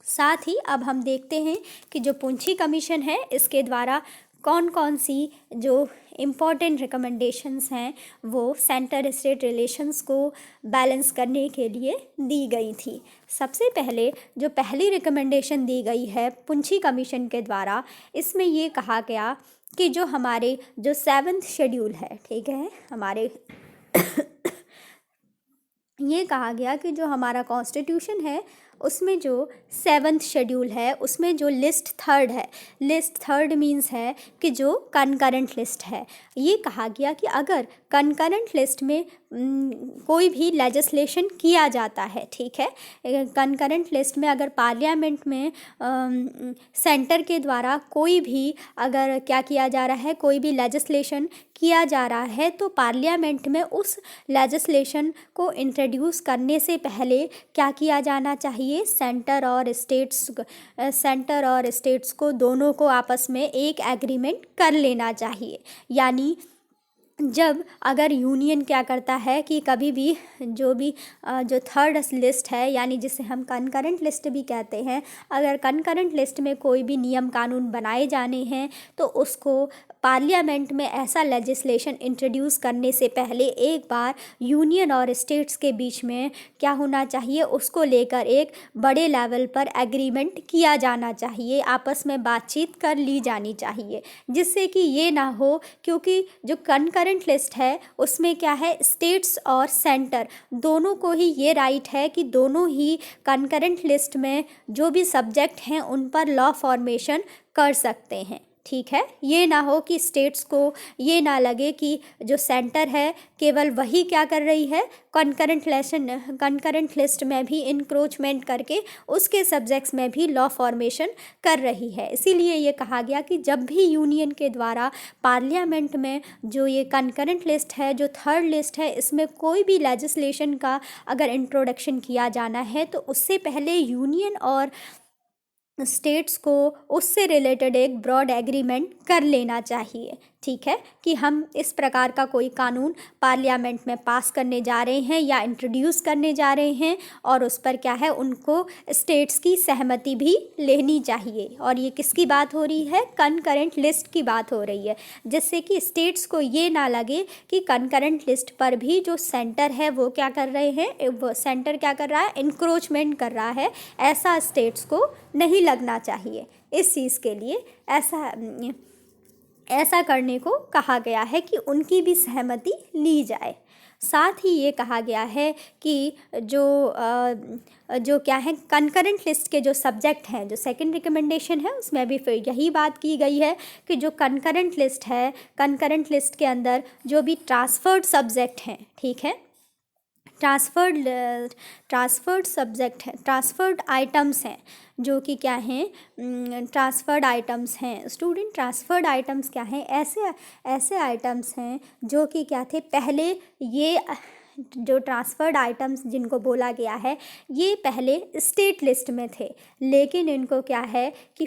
साथ ही अब हम देखते हैं कि जो पुंछी कमीशन है इसके द्वारा कौन कौन सी जो इम्पॉर्टेंट रिकमेंडेशंस हैं वो सेंटर स्टेट रिलेशंस को बैलेंस करने के लिए दी गई थी। सबसे पहले जो पहली रिकमेंडेशन दी गई है पुंछी कमीशन के द्वारा, इसमें ये कहा गया कि जो हमारे जो 7th शेड्यूल है, ठीक है, हमारे ये कहा गया कि जो हमारा कॉन्स्टिट्यूशन है उसमें जो 7th शेड्यूल है उसमें जो लिस्ट थर्ड है, लिस्ट थर्ड मीन्स है कि जो कनकरेंट लिस्ट है, ये कहा गया कि अगर कनकरेंट लिस्ट में कोई भी लेजिस्लेशन किया जाता है, ठीक है, कनकरेंट लिस्ट में अगर पार्लियामेंट में सेंटर के द्वारा कोई भी अगर क्या किया जा रहा है, कोई भी लेजिस्लेशन किया जा रहा है, तो पार्लियामेंट में उस लेजिस्लेशन को इंट्रोड्यूस करने से पहले क्या किया जाना चाहिए, सेंटर और स्टेट्स को दोनों को आपस में एक एग्रीमेंट कर लेना चाहिए। यानी जब अगर यूनियन क्या करता है कि कभी भी जो थर्ड लिस्ट है, यानी जिसे हम कनकरेंट लिस्ट भी कहते हैं, अगर कनकरेंट लिस्ट में कोई भी नियम कानून बनाए जाने हैं तो उसको पार्लियामेंट में ऐसा लेजिस्लेशन इंट्रोड्यूस करने से पहले एक बार यूनियन और स्टेट्स के बीच में क्या होना चाहिए, उसको लेकर एक बड़े लेवल पर एग्रीमेंट किया जाना चाहिए, आपस में बातचीत कर ली जानी चाहिए, जिससे कि ये ना हो, क्योंकि जो कनकरेंट लिस्ट है उसमें क्या है, स्टेट्स और सेंटर दोनों को ही ये राइट है कि दोनों ही कनकरेंट लिस्ट में जो भी सब्जेक्ट हैं उन पर लॉ फॉर्मेशन कर सकते हैं, ठीक है। ये ना हो कि स्टेट्स को ये ना लगे कि जो सेंटर है केवल वही क्या कर रही है, कनकरेंट लिस्ट में भी इंक्रोचमेंट करके उसके सब्जेक्ट्स में भी लॉ फॉर्मेशन कर रही है। इसीलिए ये कहा गया कि जब भी यूनियन के द्वारा पार्लियामेंट में जो ये कनकरेंट लिस्ट है, जो थर्ड लिस्ट है, इसमें कोई भी लेजिस्लेशन का अगर इंट्रोडक्शन किया जाना है तो उससे पहले यूनियन और स्टेट्स को उससे रिलेटेड एक ब्रॉड एग्रीमेंट कर लेना चाहिए, ठीक है, कि हम इस प्रकार का कोई कानून पार्लियामेंट में पास करने जा रहे हैं या इंट्रोड्यूस करने जा रहे हैं, और उस पर क्या है, उनको स्टेट्स की सहमति भी लेनी चाहिए। और ये किसकी बात हो रही है, कनकरेंट लिस्ट की बात हो रही है, जिससे कि स्टेट्स को ये ना लगे कि कनकरेंट लिस्ट पर भी जो सेंटर है वो क्या कर रहे हैं, वो सेंटर क्या कर रहा है, इंक्रोचमेंट कर रहा है, ऐसा स्टेट्स को नहीं लगना चाहिए। इस चीज़ के लिए ऐसा ऐसा करने को कहा गया है कि उनकी भी सहमति ली जाए। साथ ही ये कहा गया है कि जो क्या है कंकरेंट लिस्ट के जो सब्जेक्ट हैं, जो सेकंड रिकमेंडेशन है उसमें भी फिर यही बात की गई है कि जो कंकरेंट लिस्ट है, कंकरेंट लिस्ट के अंदर जो भी ट्रांसफर्ड सब्जेक्ट हैं, ठीक है, ट्रांसफर्ड सब्जेक्ट है, ट्रांसफर्ड आइटम्स हैं, जो कि क्या हैं, ट्रांसफर्ड आइटम्स हैं स्टूडेंट। ट्रांसफर्ड आइटम्स क्या हैं, ऐसे आइटम्स हैं जो कि क्या थे पहले, ये जो ट्रांसफर्ड आइटम्स जिनको बोला गया है ये पहले स्टेट लिस्ट में थे, लेकिन इनको क्या है कि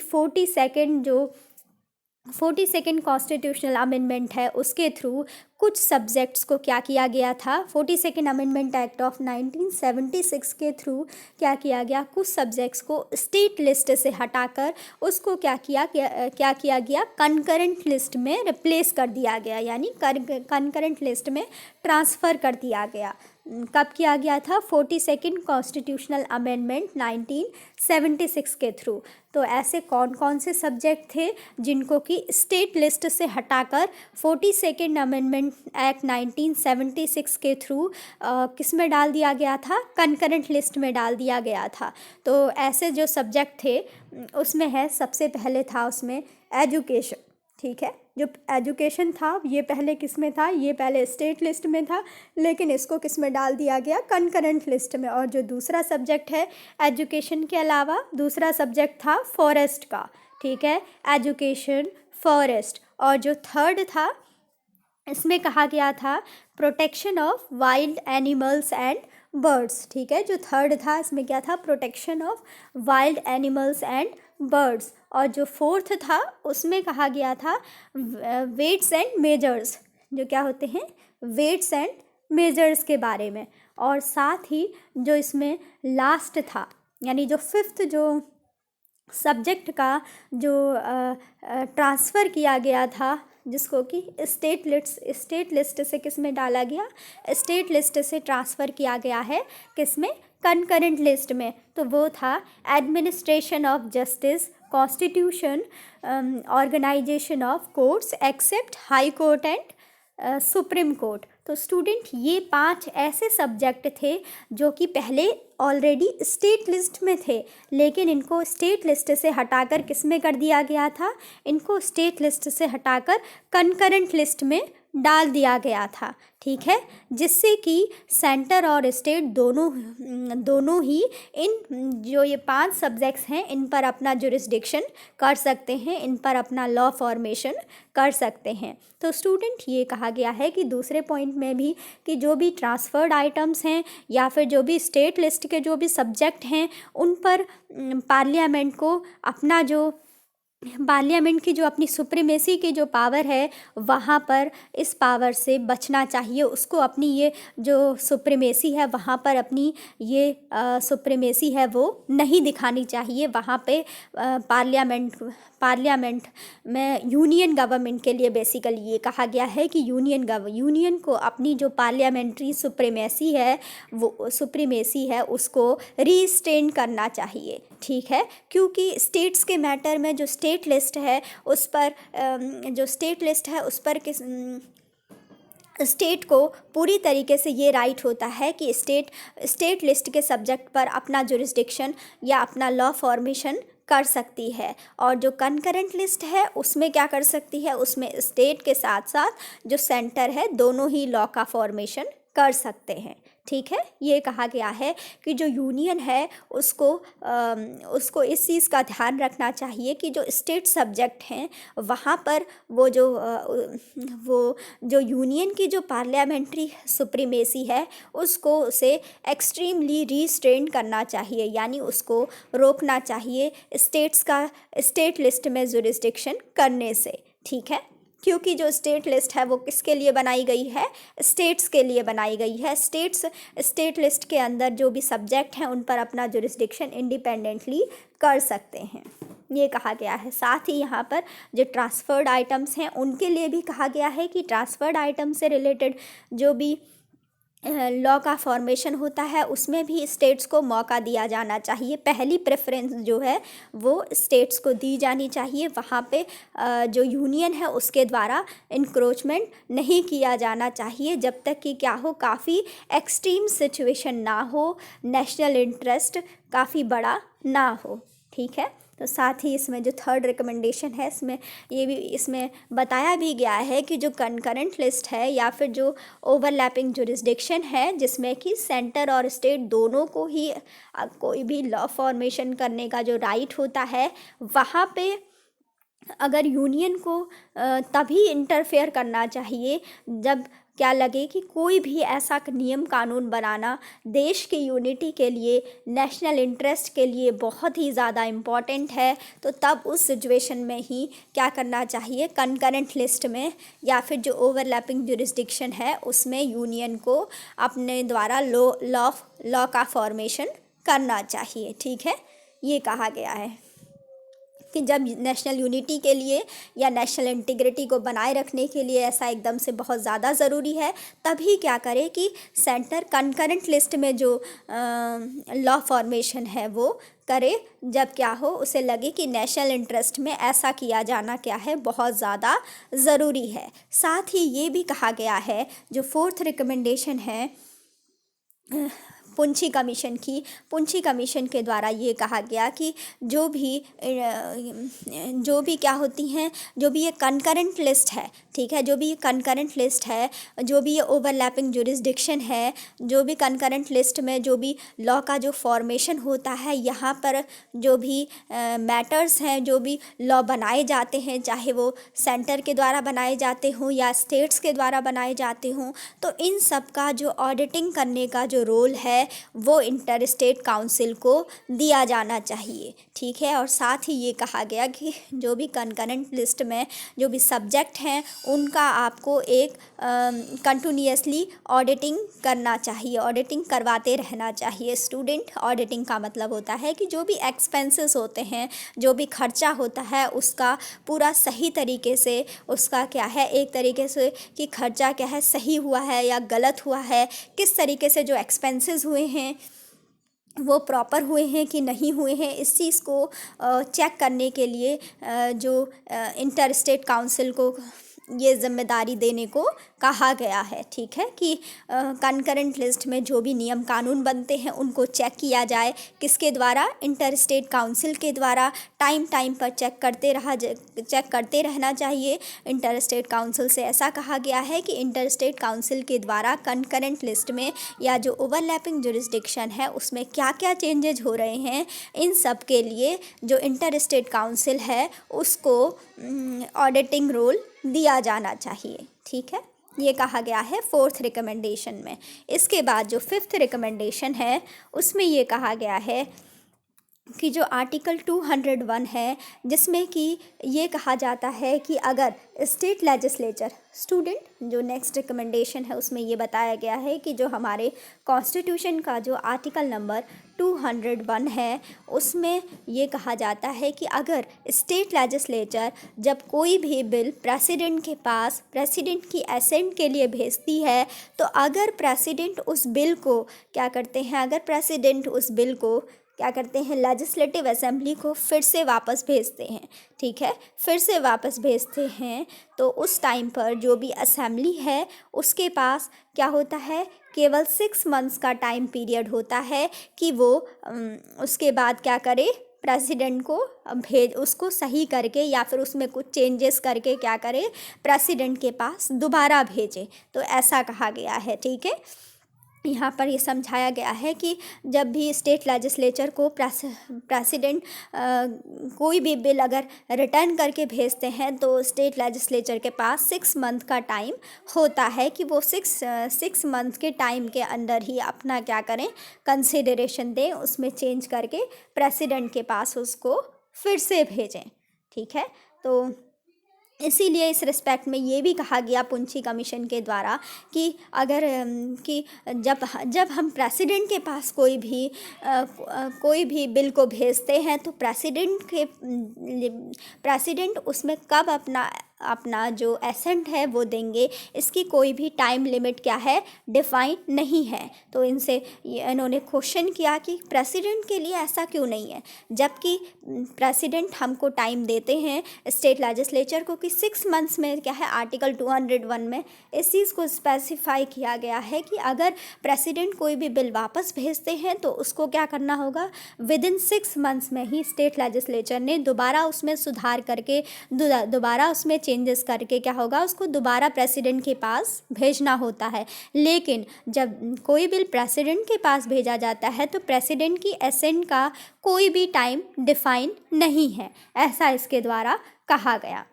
42nd कॉन्स्टिट्यूशनल अमेंडमेंट है उसके थ्रू कुछ सब्जेक्ट्स को क्या किया गया था, 42nd अमेंडमेंट एक्ट ऑफ 1976 के थ्रू क्या किया गया, कुछ सब्जेक्ट्स को स्टेट लिस्ट से हटाकर उसको क्या किया गया कंकरेंट लिस्ट में रिप्लेस कर दिया गया, यानी कंकरेंट लिस्ट में ट्रांसफ़र कर दिया गया। कब किया गया था, 42nd कॉन्स्टिट्यूशनल अमेंडमेंट 1976 के थ्रू। तो ऐसे कौन कौन से सब्जेक्ट थे जिनको कि स्टेट लिस्ट से हटाकर 42nd अमेंडमेंट एक्ट 1976 के थ्रू किस में डाल दिया गया था, कंकरेंट लिस्ट में डाल दिया गया था। तो ऐसे जो सब्जेक्ट थे उसमें है, सबसे पहले था उसमें एजुकेशन, ठीक है, जो एजुकेशन था ये पहले किस में था, ये पहले स्टेट लिस्ट में था, लेकिन इसको किस में डाल दिया गया, कंकरेंट लिस्ट में। और जो दूसरा सब्जेक्ट है एजुकेशन के अलावा दूसरा सब्जेक्ट था फॉरेस्ट का, ठीक है, एजुकेशन फॉरेस्ट। और जो थर्ड था इसमें कहा गया था protection of wild animals and birds, ठीक है, जो थर्ड था इसमें क्या था, protection of wild animals and birds. और जो फोर्थ था उसमें कहा गया था वेट्स एंड मेजर्स, जो क्या होते हैं वेट्स एंड मेजर्स के बारे में। और साथ ही जो इसमें लास्ट था, यानी जो फिफ्थ जो सब्जेक्ट का जो ट्रांसफ़र किया गया था, जिसको कि स्टेट लिस्ट से किस में डाला गया, स्टेट लिस्ट से ट्रांसफ़र किया गया है किस में, कंकरेंट लिस्ट में। तो वो था administration of justice, constitution, organization of courts except high court and supreme court. तो स्टूडेंट ये 5 ऐसे सब्जेक्ट थे जो कि पहले ऑलरेडी स्टेट लिस्ट में थे, लेकिन इनको स्टेट लिस्ट से हटाकर किस में कर दिया गया था, इनको स्टेट लिस्ट से हटाकर कंकरेंट लिस्ट में डाल दिया गया था, ठीक है, जिससे कि सेंटर और स्टेट दोनों ही इन जो ये 5 सब्जेक्ट्स हैं इन पर अपना जुरिस्डिक्शन कर सकते हैं, इन पर अपना लॉ फॉर्मेशन कर सकते हैं। तो स्टूडेंट ये कहा गया है कि दूसरे पॉइंट में भी कि जो भी ट्रांसफर्ड आइटम्स हैं या फिर जो भी स्टेट लिस्ट के जो भी सब्जेक्ट हैं उन पर पार्लियामेंट को अपना जो पार्लियामेंट की जो अपनी सुप्रीमेसी की जो पावर है वहाँ पर इस पावर से बचना चाहिए, उसको अपनी ये जो सुप्रीमेसी है वहाँ पर अपनी ये सुप्रीमेसी है वो नहीं दिखानी चाहिए। वहाँ पे पार्लियामेंट में यूनियन गवर्नमेंट के लिए बेसिकली ये कहा गया है कि यूनियन को अपनी जो पार्लियामेंट्री सुप्रीमेसी है उसको रीस्टेन करना चाहिए, ठीक है, क्योंकि स्टेट्स के मैटर में जो स्टेट लिस्ट है उस पर स्टेट को पूरी तरीके से ये राइट होता है कि स्टेट लिस्ट के सब्जेक्ट पर अपना जुरिस्डिक्शन या अपना लॉ फॉर्मेशन कर सकती है। और जो कंकरेंट लिस्ट है उसमें क्या कर सकती है, उसमें स्टेट के साथ साथ जो सेंटर है दोनों ही लॉ का फॉर्मेशन कर सकते हैं, ठीक है। ये कहा गया है कि जो यूनियन है उसको इस चीज़ का ध्यान रखना चाहिए कि जो स्टेट सब्जेक्ट हैं वहाँ पर वो जो यूनियन की जो पार्लियामेंट्री सुप्रीमेसी है उसको उसे एक्सट्रीमली रीस्ट्रेन करना चाहिए, यानी उसको रोकना चाहिए स्टेट लिस्ट में जुरिस्डिक्शन करने से, ठीक है, क्योंकि जो स्टेट लिस्ट है वो किसके लिए बनाई गई है, स्टेट्स के लिए बनाई गई है। स्टेट लिस्ट के अंदर जो भी सब्जेक्ट हैं उन पर अपना जुरिस्डिक्शन इंडिपेंडेंटली कर सकते हैं, ये कहा गया है। साथ ही यहाँ पर जो ट्रांसफर्ड आइटम्स हैं उनके लिए भी कहा गया है कि ट्रांसफर्ड आइटम से रिलेटेड जो भी लॉ का फॉर्मेशन होता है उसमें भी स्टेट्स को मौका दिया जाना चाहिए। पहली प्रेफरेंस जो है वो स्टेट्स को दी जानी चाहिए। वहाँ पे जो यूनियन है उसके द्वारा इंक्रोचमेंट नहीं किया जाना चाहिए जब तक कि क्या हो, काफ़ी एक्सट्रीम सिचुएशन ना हो, नेशनल इंटरेस्ट काफ़ी बड़ा ना हो। ठीक है, तो साथ ही इसमें जो थर्ड रिकमेंडेशन है इसमें ये भी इसमें बताया भी गया है कि जो कंकरेंट लिस्ट है या फिर जो ओवरलैपिंग जुरिस्डिक्शन है जिसमें कि सेंटर और स्टेट दोनों को ही कोई भी लॉ फॉर्मेशन करने का जो राइट होता है, वहाँ पे अगर यूनियन को तभी इंटरफेयर करना चाहिए जब क्या लगे कि कोई भी ऐसा नियम कानून बनाना देश की यूनिटी के लिए, नेशनल इंटरेस्ट के लिए बहुत ही ज़्यादा इम्पॉर्टेंट है, तो तब उस सिचुएशन में ही क्या करना चाहिए, कंकरेंट लिस्ट में या फिर जो ओवरलैपिंग जुरिस्डिक्शन है उसमें यूनियन को अपने द्वारा लॉ का फॉर्मेशन करना चाहिए। ठीक है, ये कहा गया है कि जब नेशनल यूनिटी के लिए या नेशनल इंटीग्रिटी को बनाए रखने के लिए ऐसा एकदम से बहुत ज़्यादा ज़रूरी है, तभी क्या करे कि सेंटर कंकरेंट लिस्ट में जो लॉ फॉर्मेशन है वो करे जब क्या हो, उसे लगे कि नेशनल इंटरेस्ट में ऐसा किया जाना क्या है, बहुत ज़्यादा ज़रूरी है। साथ ही ये भी कहा गया है, जो फोर्थ रिकमेंडेशन है पुंछी कमीशन के द्वारा ये कहा गया कि जो भी क्या होती हैं, जो भी ये कंकरेंट लिस्ट है, ठीक है, जो भी ये कंकरेंट लिस्ट है, जो भी ये ओवरलैपिंग जुरिस्डिक्शन है, जो भी कंकरेंट लिस्ट में जो भी लॉ का जो फॉर्मेशन होता है, यहाँ पर जो भी मैटर्स हैं, जो भी लॉ बनाए जाते हैं, चाहे वो सेंटर के द्वारा बनाए जाते हों या स्टेट्स के द्वारा बनाए जाते हों, तो इन सब का जो ऑडिटिंग करने का जो रोल है वो इंटर स्टेट काउंसिल को दिया जाना चाहिए। ठीक है, और साथ ही ये कहा गया कि जो भी कंकरेंट लिस्ट में जो भी सब्जेक्ट हैं उनका आपको एक कंटिन्यूअसली ऑडिटिंग करना चाहिए, ऑडिटिंग करवाते रहना चाहिए। स्टूडेंट, ऑडिटिंग का मतलब होता है कि जो भी एक्सपेंसेस होते हैं, जो भी खर्चा होता है, उसका पूरा सही तरीके से उसका क्या है, एक तरीके से कि खर्चा क्या है, सही हुआ है या गलत हुआ है, किस तरीके से जो एक्सपेंसेस हुए हैं वो प्रॉपर हुए हैं कि नहीं हुए हैं, इस चीज़ को चेक करने के लिए जो इंटर स्टेट काउंसिल को ये जिम्मेदारी देने को कहा गया है। ठीक है, कि कंकरेंट लिस्ट में जो भी नियम कानून बनते हैं उनको चेक किया जाए, किसके द्वारा, इंटर स्टेट काउंसिल के द्वारा टाइम पर चेक करते रहना चाहिए। इंटर स्टेट काउंसिल से ऐसा कहा गया है कि इंटर स्टेट काउंसिल के द्वारा कंकरेंट लिस्ट में या जो ओवरलैपिंग जुरिस्डिक्शन है उसमें क्या क्या चेंजेज हो रहे हैं, इन सब के लिए जो इंटर स्टेट काउंसिल है उसको ऑडिटिंग रोल दिया जाना चाहिए। ठीक है, ये कहा गया है फोर्थ रिकमेंडेशन में। इसके बाद जो फिफ्थ रिकमेंडेशन है उसमें ये कहा गया है कि जो आर्टिकल 201 है जिसमें कि ये कहा जाता है कि अगर स्टेट लेजिस्लेचर, स्टूडेंट, जो नेक्स्ट रिकमेंडेशन है उसमें ये बताया गया है कि जो हमारे कॉन्स्टिट्यूशन का जो आर्टिकल नंबर 201 है उसमें ये कहा जाता है कि अगर स्टेट लेजिस्लेचर जब कोई भी बिल प्रेसिडेंट के पास प्रेसिडेंट की एसेंट के लिए भेजती है, तो अगर प्रेसिडेंट उस बिल को क्या करते हैं, अगर प्रेसिडेंट उस बिल को क्या करते हैं, लेजिस्लेटिव असेंबली को फिर से वापस भेजते हैं। ठीक है, फिर से वापस भेजते हैं तो उस टाइम पर जो भी असेंबली है उसके पास क्या होता है, केवल 6 मंथ्स का टाइम पीरियड होता है कि वो उसके बाद क्या करे, प्रेसिडेंट को उसको सही करके या फिर उसमें कुछ चेंजेस करके क्या करे, प्रेसिडेंट के पास दोबारा भेजे। तो ऐसा कहा गया है। ठीक है, यहाँ पर ये समझाया गया है कि जब भी स्टेट लेजिस्लेचर को प्रेसिडेंट कोई भी बिल अगर रिटर्न करके भेजते हैं तो स्टेट लेजिस्लेचर के पास 6 मंथ का टाइम होता है कि वो 6 मंथ के टाइम के अंदर ही अपना क्या करें, कंसिडरेशन दें, उसमें चेंज करके प्रेसिडेंट के पास उसको फिर से भेजें। ठीक है, तो इसीलिए इस रिस्पेक्ट में ये भी कहा गया पुंछी कमीशन के द्वारा कि अगर कि जब हम प्रेसिडेंट के पास कोई भी बिल को भेजते हैं तो प्रेसिडेंट उसमें कब अपना अपना जो एसेंट है वो देंगे। इसकी कोई भी टाइम लिमिट क्या है, डिफाइन नहीं है। तो इन्होंने क्वेश्चन किया कि प्रेसिडेंट के लिए ऐसा क्यों नहीं है, जबकि प्रेसिडेंट हमको टाइम देते हैं स्टेट लेजिस्लेचर को कि 6 मंथ्स में क्या है, आर्टिकल 201 में इस चीज़ को स्पेसिफाई किया गया है कि अगर प्रेसिडेंट कोई भी बिल वापस भेजते हैं तो उसको क्या करना होगा, विद इन 6 मंथ्स में ही स्टेट लेजिस्लेचर ने दोबारा उसमें सुधार करके दोबारा उसमें चेंजेस करके क्या होगा, उसको दोबारा प्रेसिडेंट के पास भेजना होता है। लेकिन जब कोई बिल प्रेसिडेंट के पास भेजा जाता है तो प्रेसिडेंट की एसेंट का कोई भी टाइम डिफाइन नहीं है, ऐसा इसके द्वारा कहा गया।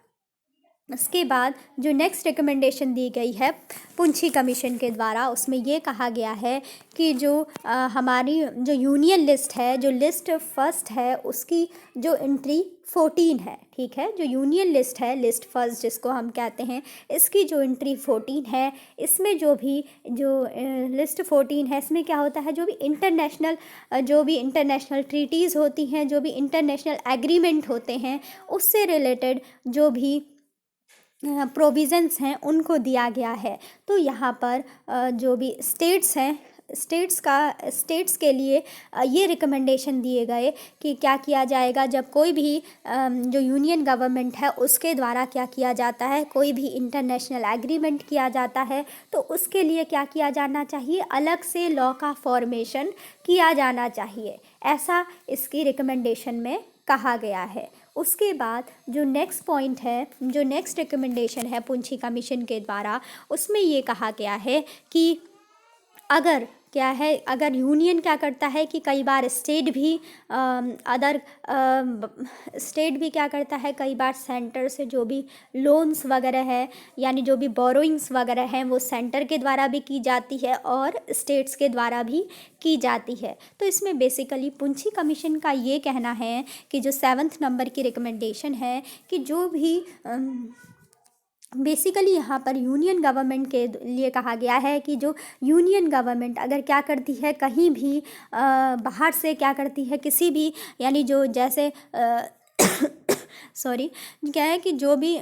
इसके बाद जो नेक्स्ट रिकमेंडेशन दी गई है पुंछी कमीशन के द्वारा, उसमें ये कहा गया है कि जो हमारी जो यूनियन लिस्ट है, जो लिस्ट फर्स्ट है, उसकी जो एंट्री 14 है, ठीक है, जो यूनियन लिस्ट है, लिस्ट फर्स्ट जिसको हम कहते हैं, इसकी जो एंट्री 14 है, इसमें जो लिस्ट 14 है, इसमें क्या होता है, जो भी इंटरनेशनल ट्रीटीज़ होती हैं, जो भी इंटरनेशनल एग्रीमेंट होते हैं, उससे रिलेटेड जो भी प्रोविज़न्स हैं उनको दिया गया है। तो यहाँ पर जो भी स्टेट्स हैं, स्टेट्स के लिए ये रिकमेंडेशन दिए गए कि क्या किया जाएगा जब कोई भी जो यूनियन गवर्नमेंट है उसके द्वारा क्या किया जाता है, कोई भी इंटरनेशनल एग्रीमेंट किया जाता है तो उसके लिए क्या किया जाना चाहिए, अलग से लॉ का फॉर्मेशन किया जाना चाहिए, ऐसा इसकी रिकमेंडेशन में कहा गया है। उसके बाद जो नेक्स्ट पॉइंट है, जो नेक्स्ट रिकमेंडेशन है पुंछी कमीशन के द्वारा, उसमें ये कहा गया है कि अगर यूनियन क्या करता है कि कई बार स्टेट भी क्या करता है, कई बार सेंटर से जो भी लोन्स वगैरह है, यानी जो भी बोरोइंग्स वगैरह हैं, वो सेंटर के द्वारा भी की जाती है और स्टेट्स के द्वारा भी की जाती है। तो इसमें बेसिकली पुंछी कमीशन का ये कहना है कि जो 7th नंबर की रिकमेंडेशन है कि जो भी बेसिकली यहाँ पर यूनियन गवर्नमेंट के लिए कहा गया है कि जो यूनियन गवर्नमेंट अगर क्या करती है, कहीं भी बाहर से क्या करती है, किसी भी यानी जो जैसे क्या है कि जो भी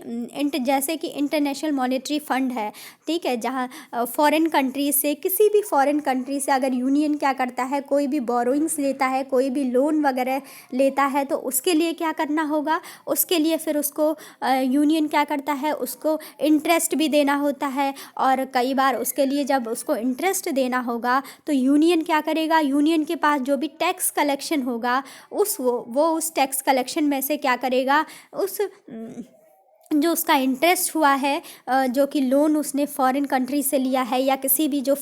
जैसे कि इंटरनेशनल मॉनेटरी फंड है, ठीक है, जहाँ फॉरेन कंट्री से, किसी भी फॉरेन कंट्री से अगर यूनियन क्या करता है, कोई भी बोरोइंग्स लेता है, कोई भी लोन वगैरह लेता है, तो उसके लिए क्या करना होगा, उसके लिए फिर उसको यूनियन क्या करता है, उसको इंटरेस्ट भी देना होता है। और कई बार उसके लिए जब उसको इंटरेस्ट देना होगा तो यूनियन क्या करेगा, यूनियन के पास जो भी टैक्स कलेक्शन होगा वो उस टैक्स कलेक्शन में से क्या करेगा, उस जो उसका इंटरेस्ट हुआ है, जो कि लोन उसने फॉरेन कंट्री से लिया है या किसी भी जो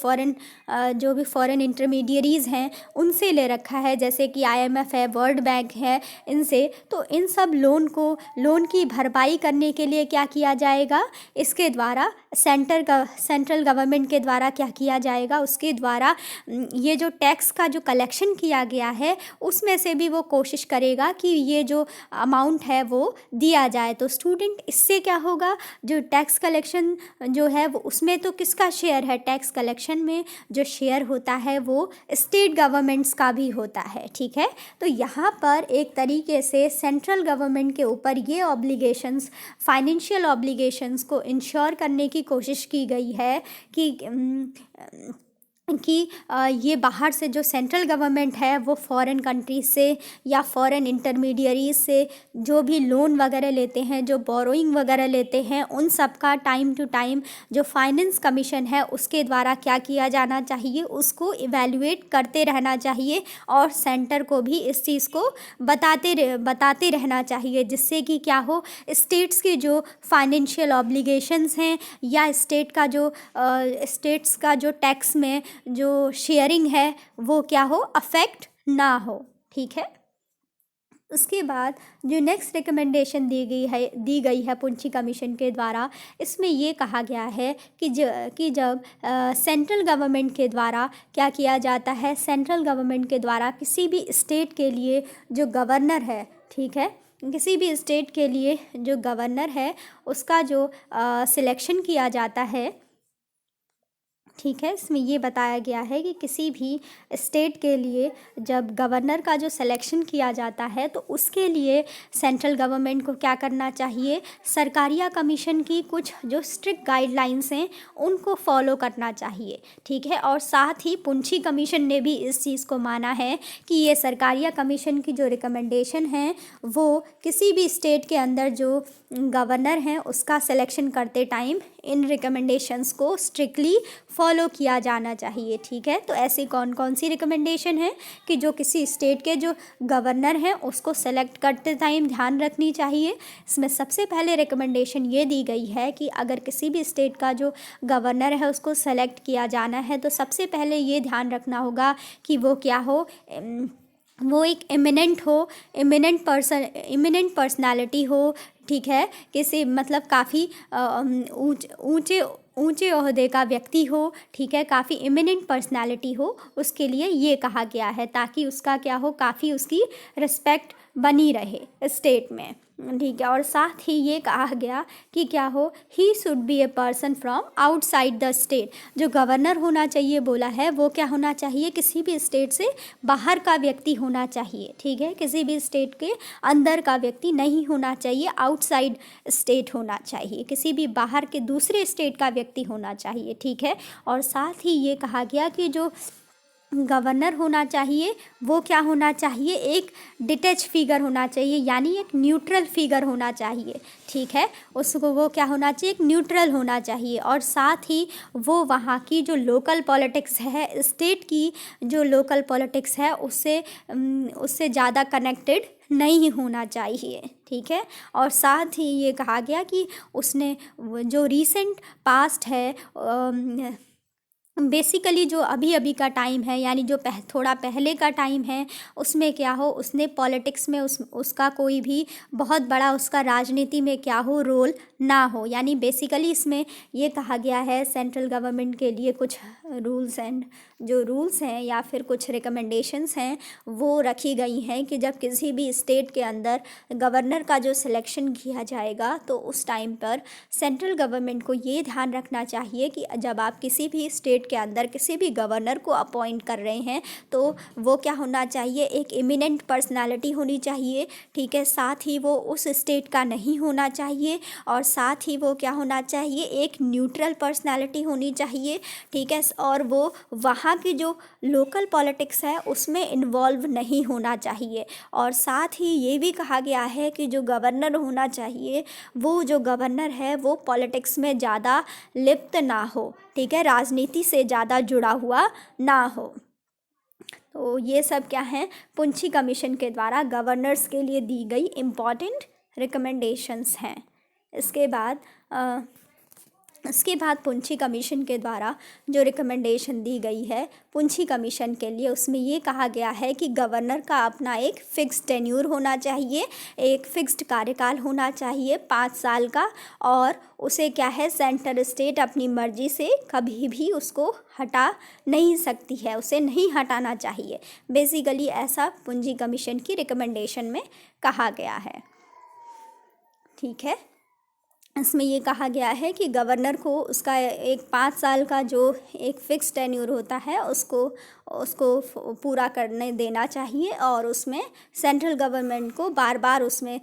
भी फॉरेन इंटरमीडियरीज़ हैं उनसे ले रखा है, जैसे कि IMF है, वर्ल्ड बैंक है, इनसे, तो इन सब लोन की भरपाई करने के लिए क्या किया जाएगा, इसके द्वारा सेंट्रल गवर्नमेंट के द्वारा क्या किया जाएगा, उसके द्वारा ये जो टैक्स का जो कलेक्शन किया गया है उसमें से भी वो कोशिश करेगा कि ये जो अमाउंट है वो दिया जाए। तो स्टूडेंट, इससे क्या होगा, जो टैक्स कलेक्शन जो है वो उसमें तो किसका शेयर है, टैक्स कलेक्शन में जो शेयर होता है वो स्टेट गवर्नमेंट्स का भी होता है, ठीक है। तो यहाँ पर एक तरीके से सेंट्रल गवर्नमेंट के ऊपर ये ऑब्लिगेशंस, फाइनेंशियल ऑब्लिगेशंस को इंश्योर करने की कोशिश की गई है कि ये बाहर से जो सेंट्रल गवर्नमेंट है वो फॉरेन कंट्रीज से या फॉरेन इंटरमीडियरीज से जो भी लोन वगैरह लेते हैं, जो बोरोइंग वगैरह लेते हैं, उन सब का टाइम टू टाइम जो फाइनेंस कमीशन है उसके द्वारा क्या किया जाना चाहिए, उसको इवैल्यूएट करते रहना चाहिए और सेंटर को भी इस चीज़ को बताते रहना चाहिए, जिससे कि क्या हो, स्टेट्स के जो फाइनेंशियल ऑब्लिगेशंस हैं या स्टेट्स का जो टैक्स में जो शेयरिंग है वो क्या हो, अफेक्ट ना हो, ठीक है। उसके बाद जो नेक्स्ट रिकमेंडेशन दी गई है पुंछी कमीशन के द्वारा, इसमें ये कहा गया है कि जब सेंट्रल गवर्नमेंट के द्वारा क्या किया जाता है, सेंट्रल गवर्नमेंट के द्वारा किसी भी स्टेट के लिए जो गवर्नर है, ठीक है, किसी भी स्टेट के लिए जो गवर्नर है उसका जो सिलेक्शन किया जाता है ठीक है, इसमें ये बताया गया है कि किसी भी स्टेट के लिए जब गवर्नर का जो सिलेक्शन किया जाता है तो उसके लिए सेंट्रल गवर्नमेंट को क्या करना चाहिए, सरकारिया कमीशन की कुछ जो स्ट्रिक्ट गाइडलाइंस हैं उनको फॉलो करना चाहिए। ठीक है, और साथ ही पुंछी कमीशन ने भी इस चीज़ को माना है कि ये सरकारिया कमीशन की जो रिकमेंडेशन है वो किसी भी स्टेट के अंदर जो गवर्नर हैं उसका सिलेक्शन करते टाइम इन रिकमेंडेशंस को स्ट्रिक्टली फॉलो किया जाना चाहिए। ठीक है, तो ऐसी कौन कौन सी रिकमेंडेशन है कि जो किसी स्टेट के जो गवर्नर हैं उसको सेलेक्ट करते टाइम ध्यान रखनी चाहिए। इसमें सबसे पहले रिकमेंडेशन ये दी गई है कि अगर किसी भी स्टेट का जो गवर्नर है उसको सेलेक्ट किया जाना है तो सबसे पहले ये ध्यान रखना होगा कि वो क्या हो, वो एक इमिनेंट पर्सनालिटी हो। ठीक है, किसी मतलब काफ़ी ऊंचे ओहदे का व्यक्ति हो। ठीक है, काफ़ी इमिनेंट पर्सनालिटी हो, उसके लिए ये कहा गया है ताकि उसका क्या हो, काफ़ी उसकी रिस्पेक्ट बनी रहे स्टेट में। ठीक है, और साथ ही ये कहा गया कि क्या हो, he should be a person from outside the state. जो गवर्नर होना चाहिए बोला है वो क्या होना चाहिए, किसी भी स्टेट से बाहर का व्यक्ति होना चाहिए। ठीक है, किसी भी स्टेट के अंदर का व्यक्ति नहीं होना चाहिए, आउटसाइड स्टेट होना चाहिए, किसी भी बाहर के दूसरे स्टेट का व्यक्ति होना चाहिए। ठीक है, और साथ ही ये कहा गया कि जो गवर्नर होना चाहिए वो क्या होना चाहिए, एक डिटैच फिगर होना चाहिए, यानी एक न्यूट्रल फिगर होना चाहिए। ठीक है, उसको वो क्या होना चाहिए, एक न्यूट्रल होना चाहिए। और साथ ही वो वहाँ की जो लोकल पॉलिटिक्स है, स्टेट की जो लोकल पॉलिटिक्स है उससे ज़्यादा कनेक्टेड नहीं होना चाहिए। ठीक है, और साथ ही ये कहा गया कि उसने जो रीसेंट पास्ट है, बेसिकली जो अभी अभी का टाइम है, यानी जो थोड़ा पहले का टाइम है, उसमें क्या हो, उसने पॉलिटिक्स में उसका कोई भी बहुत बड़ा उसका राजनीति में क्या हो, रोल ना हो। यानी बेसिकली इसमें ये कहा गया है सेंट्रल गवर्नमेंट के लिए कुछ रूल्स हैं या फिर कुछ रिकमेंडेशंस हैं वो रखी गई हैं कि जब किसी भी स्टेट के अंदर गवर्नर का जो सिलेक्शन किया जाएगा तो उस टाइम पर सेंट्रल गवर्नमेंट को ये ध्यान रखना चाहिए कि जब आप किसी भी स्टेट के अंदर किसी भी गवर्नर को अपॉइंट कर रहे हैं तो वो क्या होना चाहिए, एक इमिनेंट पर्सनालिटी होनी चाहिए। ठीक है, साथ ही वो उस स्टेट का नहीं होना चाहिए और साथ ही वो क्या होना चाहिए, एक न्यूट्रल पर्सनालिटी होनी चाहिए। ठीक है, और वो वहाँ की जो लोकल पॉलिटिक्स है उसमें इन्वॉल्व नहीं होना चाहिए। और साथ ही ये भी कहा गया है कि जो गवर्नर होना चाहिए वो जो गवर्नर है वो पॉलिटिक्स में ज़्यादा लिप्त ना हो। ठीक है, राजनीति से ज़्यादा जुड़ा हुआ ना हो। तो ये सब क्या है, पुंछी कमीशन के द्वारा गवर्नर्स के लिए दी गई इम्पॉर्टेंट रिकमेंडेशंस हैं। इसके बाद पुंछी कमीशन के द्वारा जो रिकमेंडेशन दी गई है पुंछी कमीशन के लिए, उसमें ये कहा गया है कि गवर्नर का अपना एक फ़िक्स टेन्यूर होना चाहिए, एक फ़िक्स्ड कार्यकाल होना चाहिए 5 साल का, और उसे क्या है, सेंटर स्टेट अपनी मर्ज़ी से कभी भी उसको हटा नहीं सकती है, उसे नहीं हटाना चाहिए। बेसिकली ऐसा पुंछी कमीशन की रिकमेंडेशन में कहा गया है। ठीक है, इसमें ये कहा गया है कि गवर्नर को उसका एक 5 साल का जो एक फ़िक्स टेन्यूर होता है उसको पूरा करने देना चाहिए और उसमें सेंट्रल गवर्नमेंट को बार बार उसमें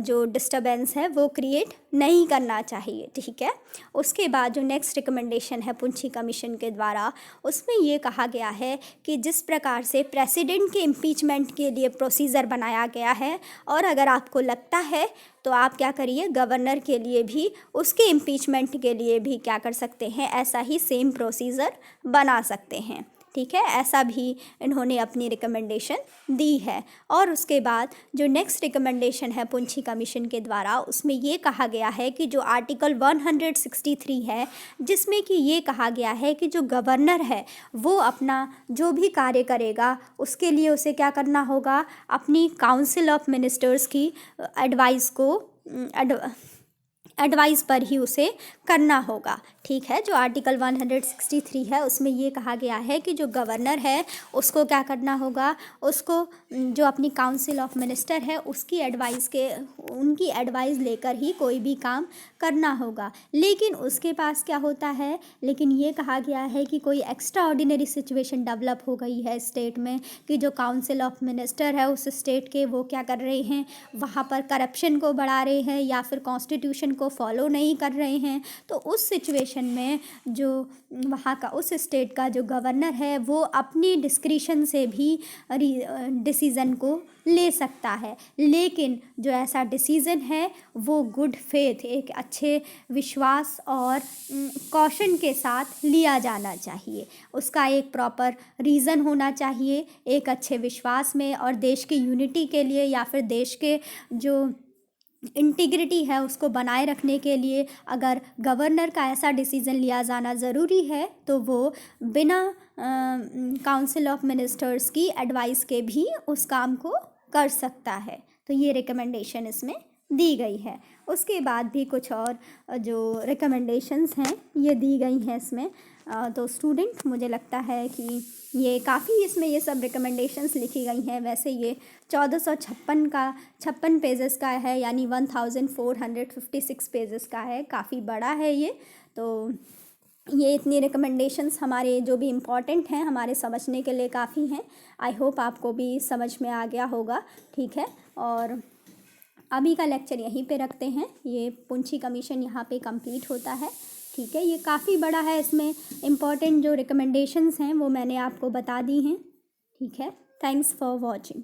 जो डिस्टर्बेंस है वो क्रिएट नहीं करना चाहिए। ठीक है, उसके बाद जो नेक्स्ट रिकमेंडेशन है पुंछी कमीशन के द्वारा, उसमें ये कहा गया है कि जिस प्रकार से प्रेसिडेंट के इम्पीचमेंट के लिए प्रोसीजर बनाया गया है, और अगर आपको लगता है तो आप क्या करिए, गवर्नर के लिए भी उसके इम्पीचमेंट के लिए भी क्या कर सकते हैं, ऐसा ही सेम प्रोसीजर बना सकते हैं। ठीक है, ऐसा भी इन्होंने अपनी रिकमेंडेशन दी है। और उसके बाद जो नेक्स्ट रिकमेंडेशन है पुंछी कमीशन के द्वारा, उसमें ये कहा गया है कि जो आर्टिकल 163 है, जिसमें कि ये कहा गया है कि जो गवर्नर है वो अपना जो भी कार्य करेगा उसके लिए उसे क्या करना होगा, अपनी काउंसिल ऑफ मिनिस्टर्स की एडवाइस पर ही उसे करना होगा। ठीक है। जो आर्टिकल 163 है उसमें ये कहा गया है कि जो गवर्नर है उसको क्या करना होगा, उसको जो अपनी काउंसिल ऑफ मिनिस्टर है उनकी एडवाइस लेकर ही कोई भी काम करना होगा। लेकिन उसके पास क्या होता है, लेकिन ये कहा गया है कि कोई एक्स्ट्रा ऑर्डिनरी सिचुएशन डेवलप हो गई है स्टेट में कि जो काउंसिल ऑफ मिनिस्टर है उस स्टेट के, वो क्या कर रहे हैं, वहाँ पर करप्शन को बढ़ा रहे हैं या फिर कॉन्स्टिट्यूशन को फॉलो नहीं कर रहे हैं। तो उस सिचुएशन में जो वहाँ का उस स्टेट का जो गवर्नर है वो अपनी डिस्क्रिशन से भी डिसीज़न को ले सकता है। लेकिन जो ऐसा डिसीज़न है वो गुड फेथ, एक अच्छे विश्वास और कॉशन के साथ लिया जाना चाहिए। उसका एक प्रॉपर रीज़न होना चाहिए, एक अच्छे विश्वास में और देश की यूनिटी के लिए या फिर देश के जो इंटीग्रिटी है उसको बनाए रखने के लिए अगर गवर्नर का ऐसा डिसीज़न लिया जाना ज़रूरी है तो वो बिना काउंसिल ऑफ मिनिस्टर्स की एडवाइस के भी उस काम को कर सकता है। तो ये रिकमेंडेशन इसमें दी गई है। उसके बाद भी कुछ और जो रिकमेंडेशंस हैं ये दी गई हैं इसमें। तो स्टूडेंट मुझे लगता है कि ये काफ़ी इसमें ये सब रिकमेंडेशंस लिखी गई हैं। वैसे ये 1456 पेजेस का है, यानी 1456 पेजेस का है, काफ़ी बड़ा है ये। तो ये इतनी रिकमेंडेशंस हमारे जो भी इम्पॉर्टेंट हैं हमारे समझने के लिए काफ़ी हैं। आई होप आपको भी समझ में आ गया होगा। ठीक है, और अभी का लेक्चर यहीं पे रखते हैं। ये पुंछी कमीशन यहाँ पे कंप्लीट होता है। ठीक है, ये काफ़ी बड़ा है, इसमें इम्पॉर्टेंट जो रिकमेंडेशंस हैं वो मैंने आपको बता दी हैं। ठीक है, थैंक्स फॉर वॉचिंग।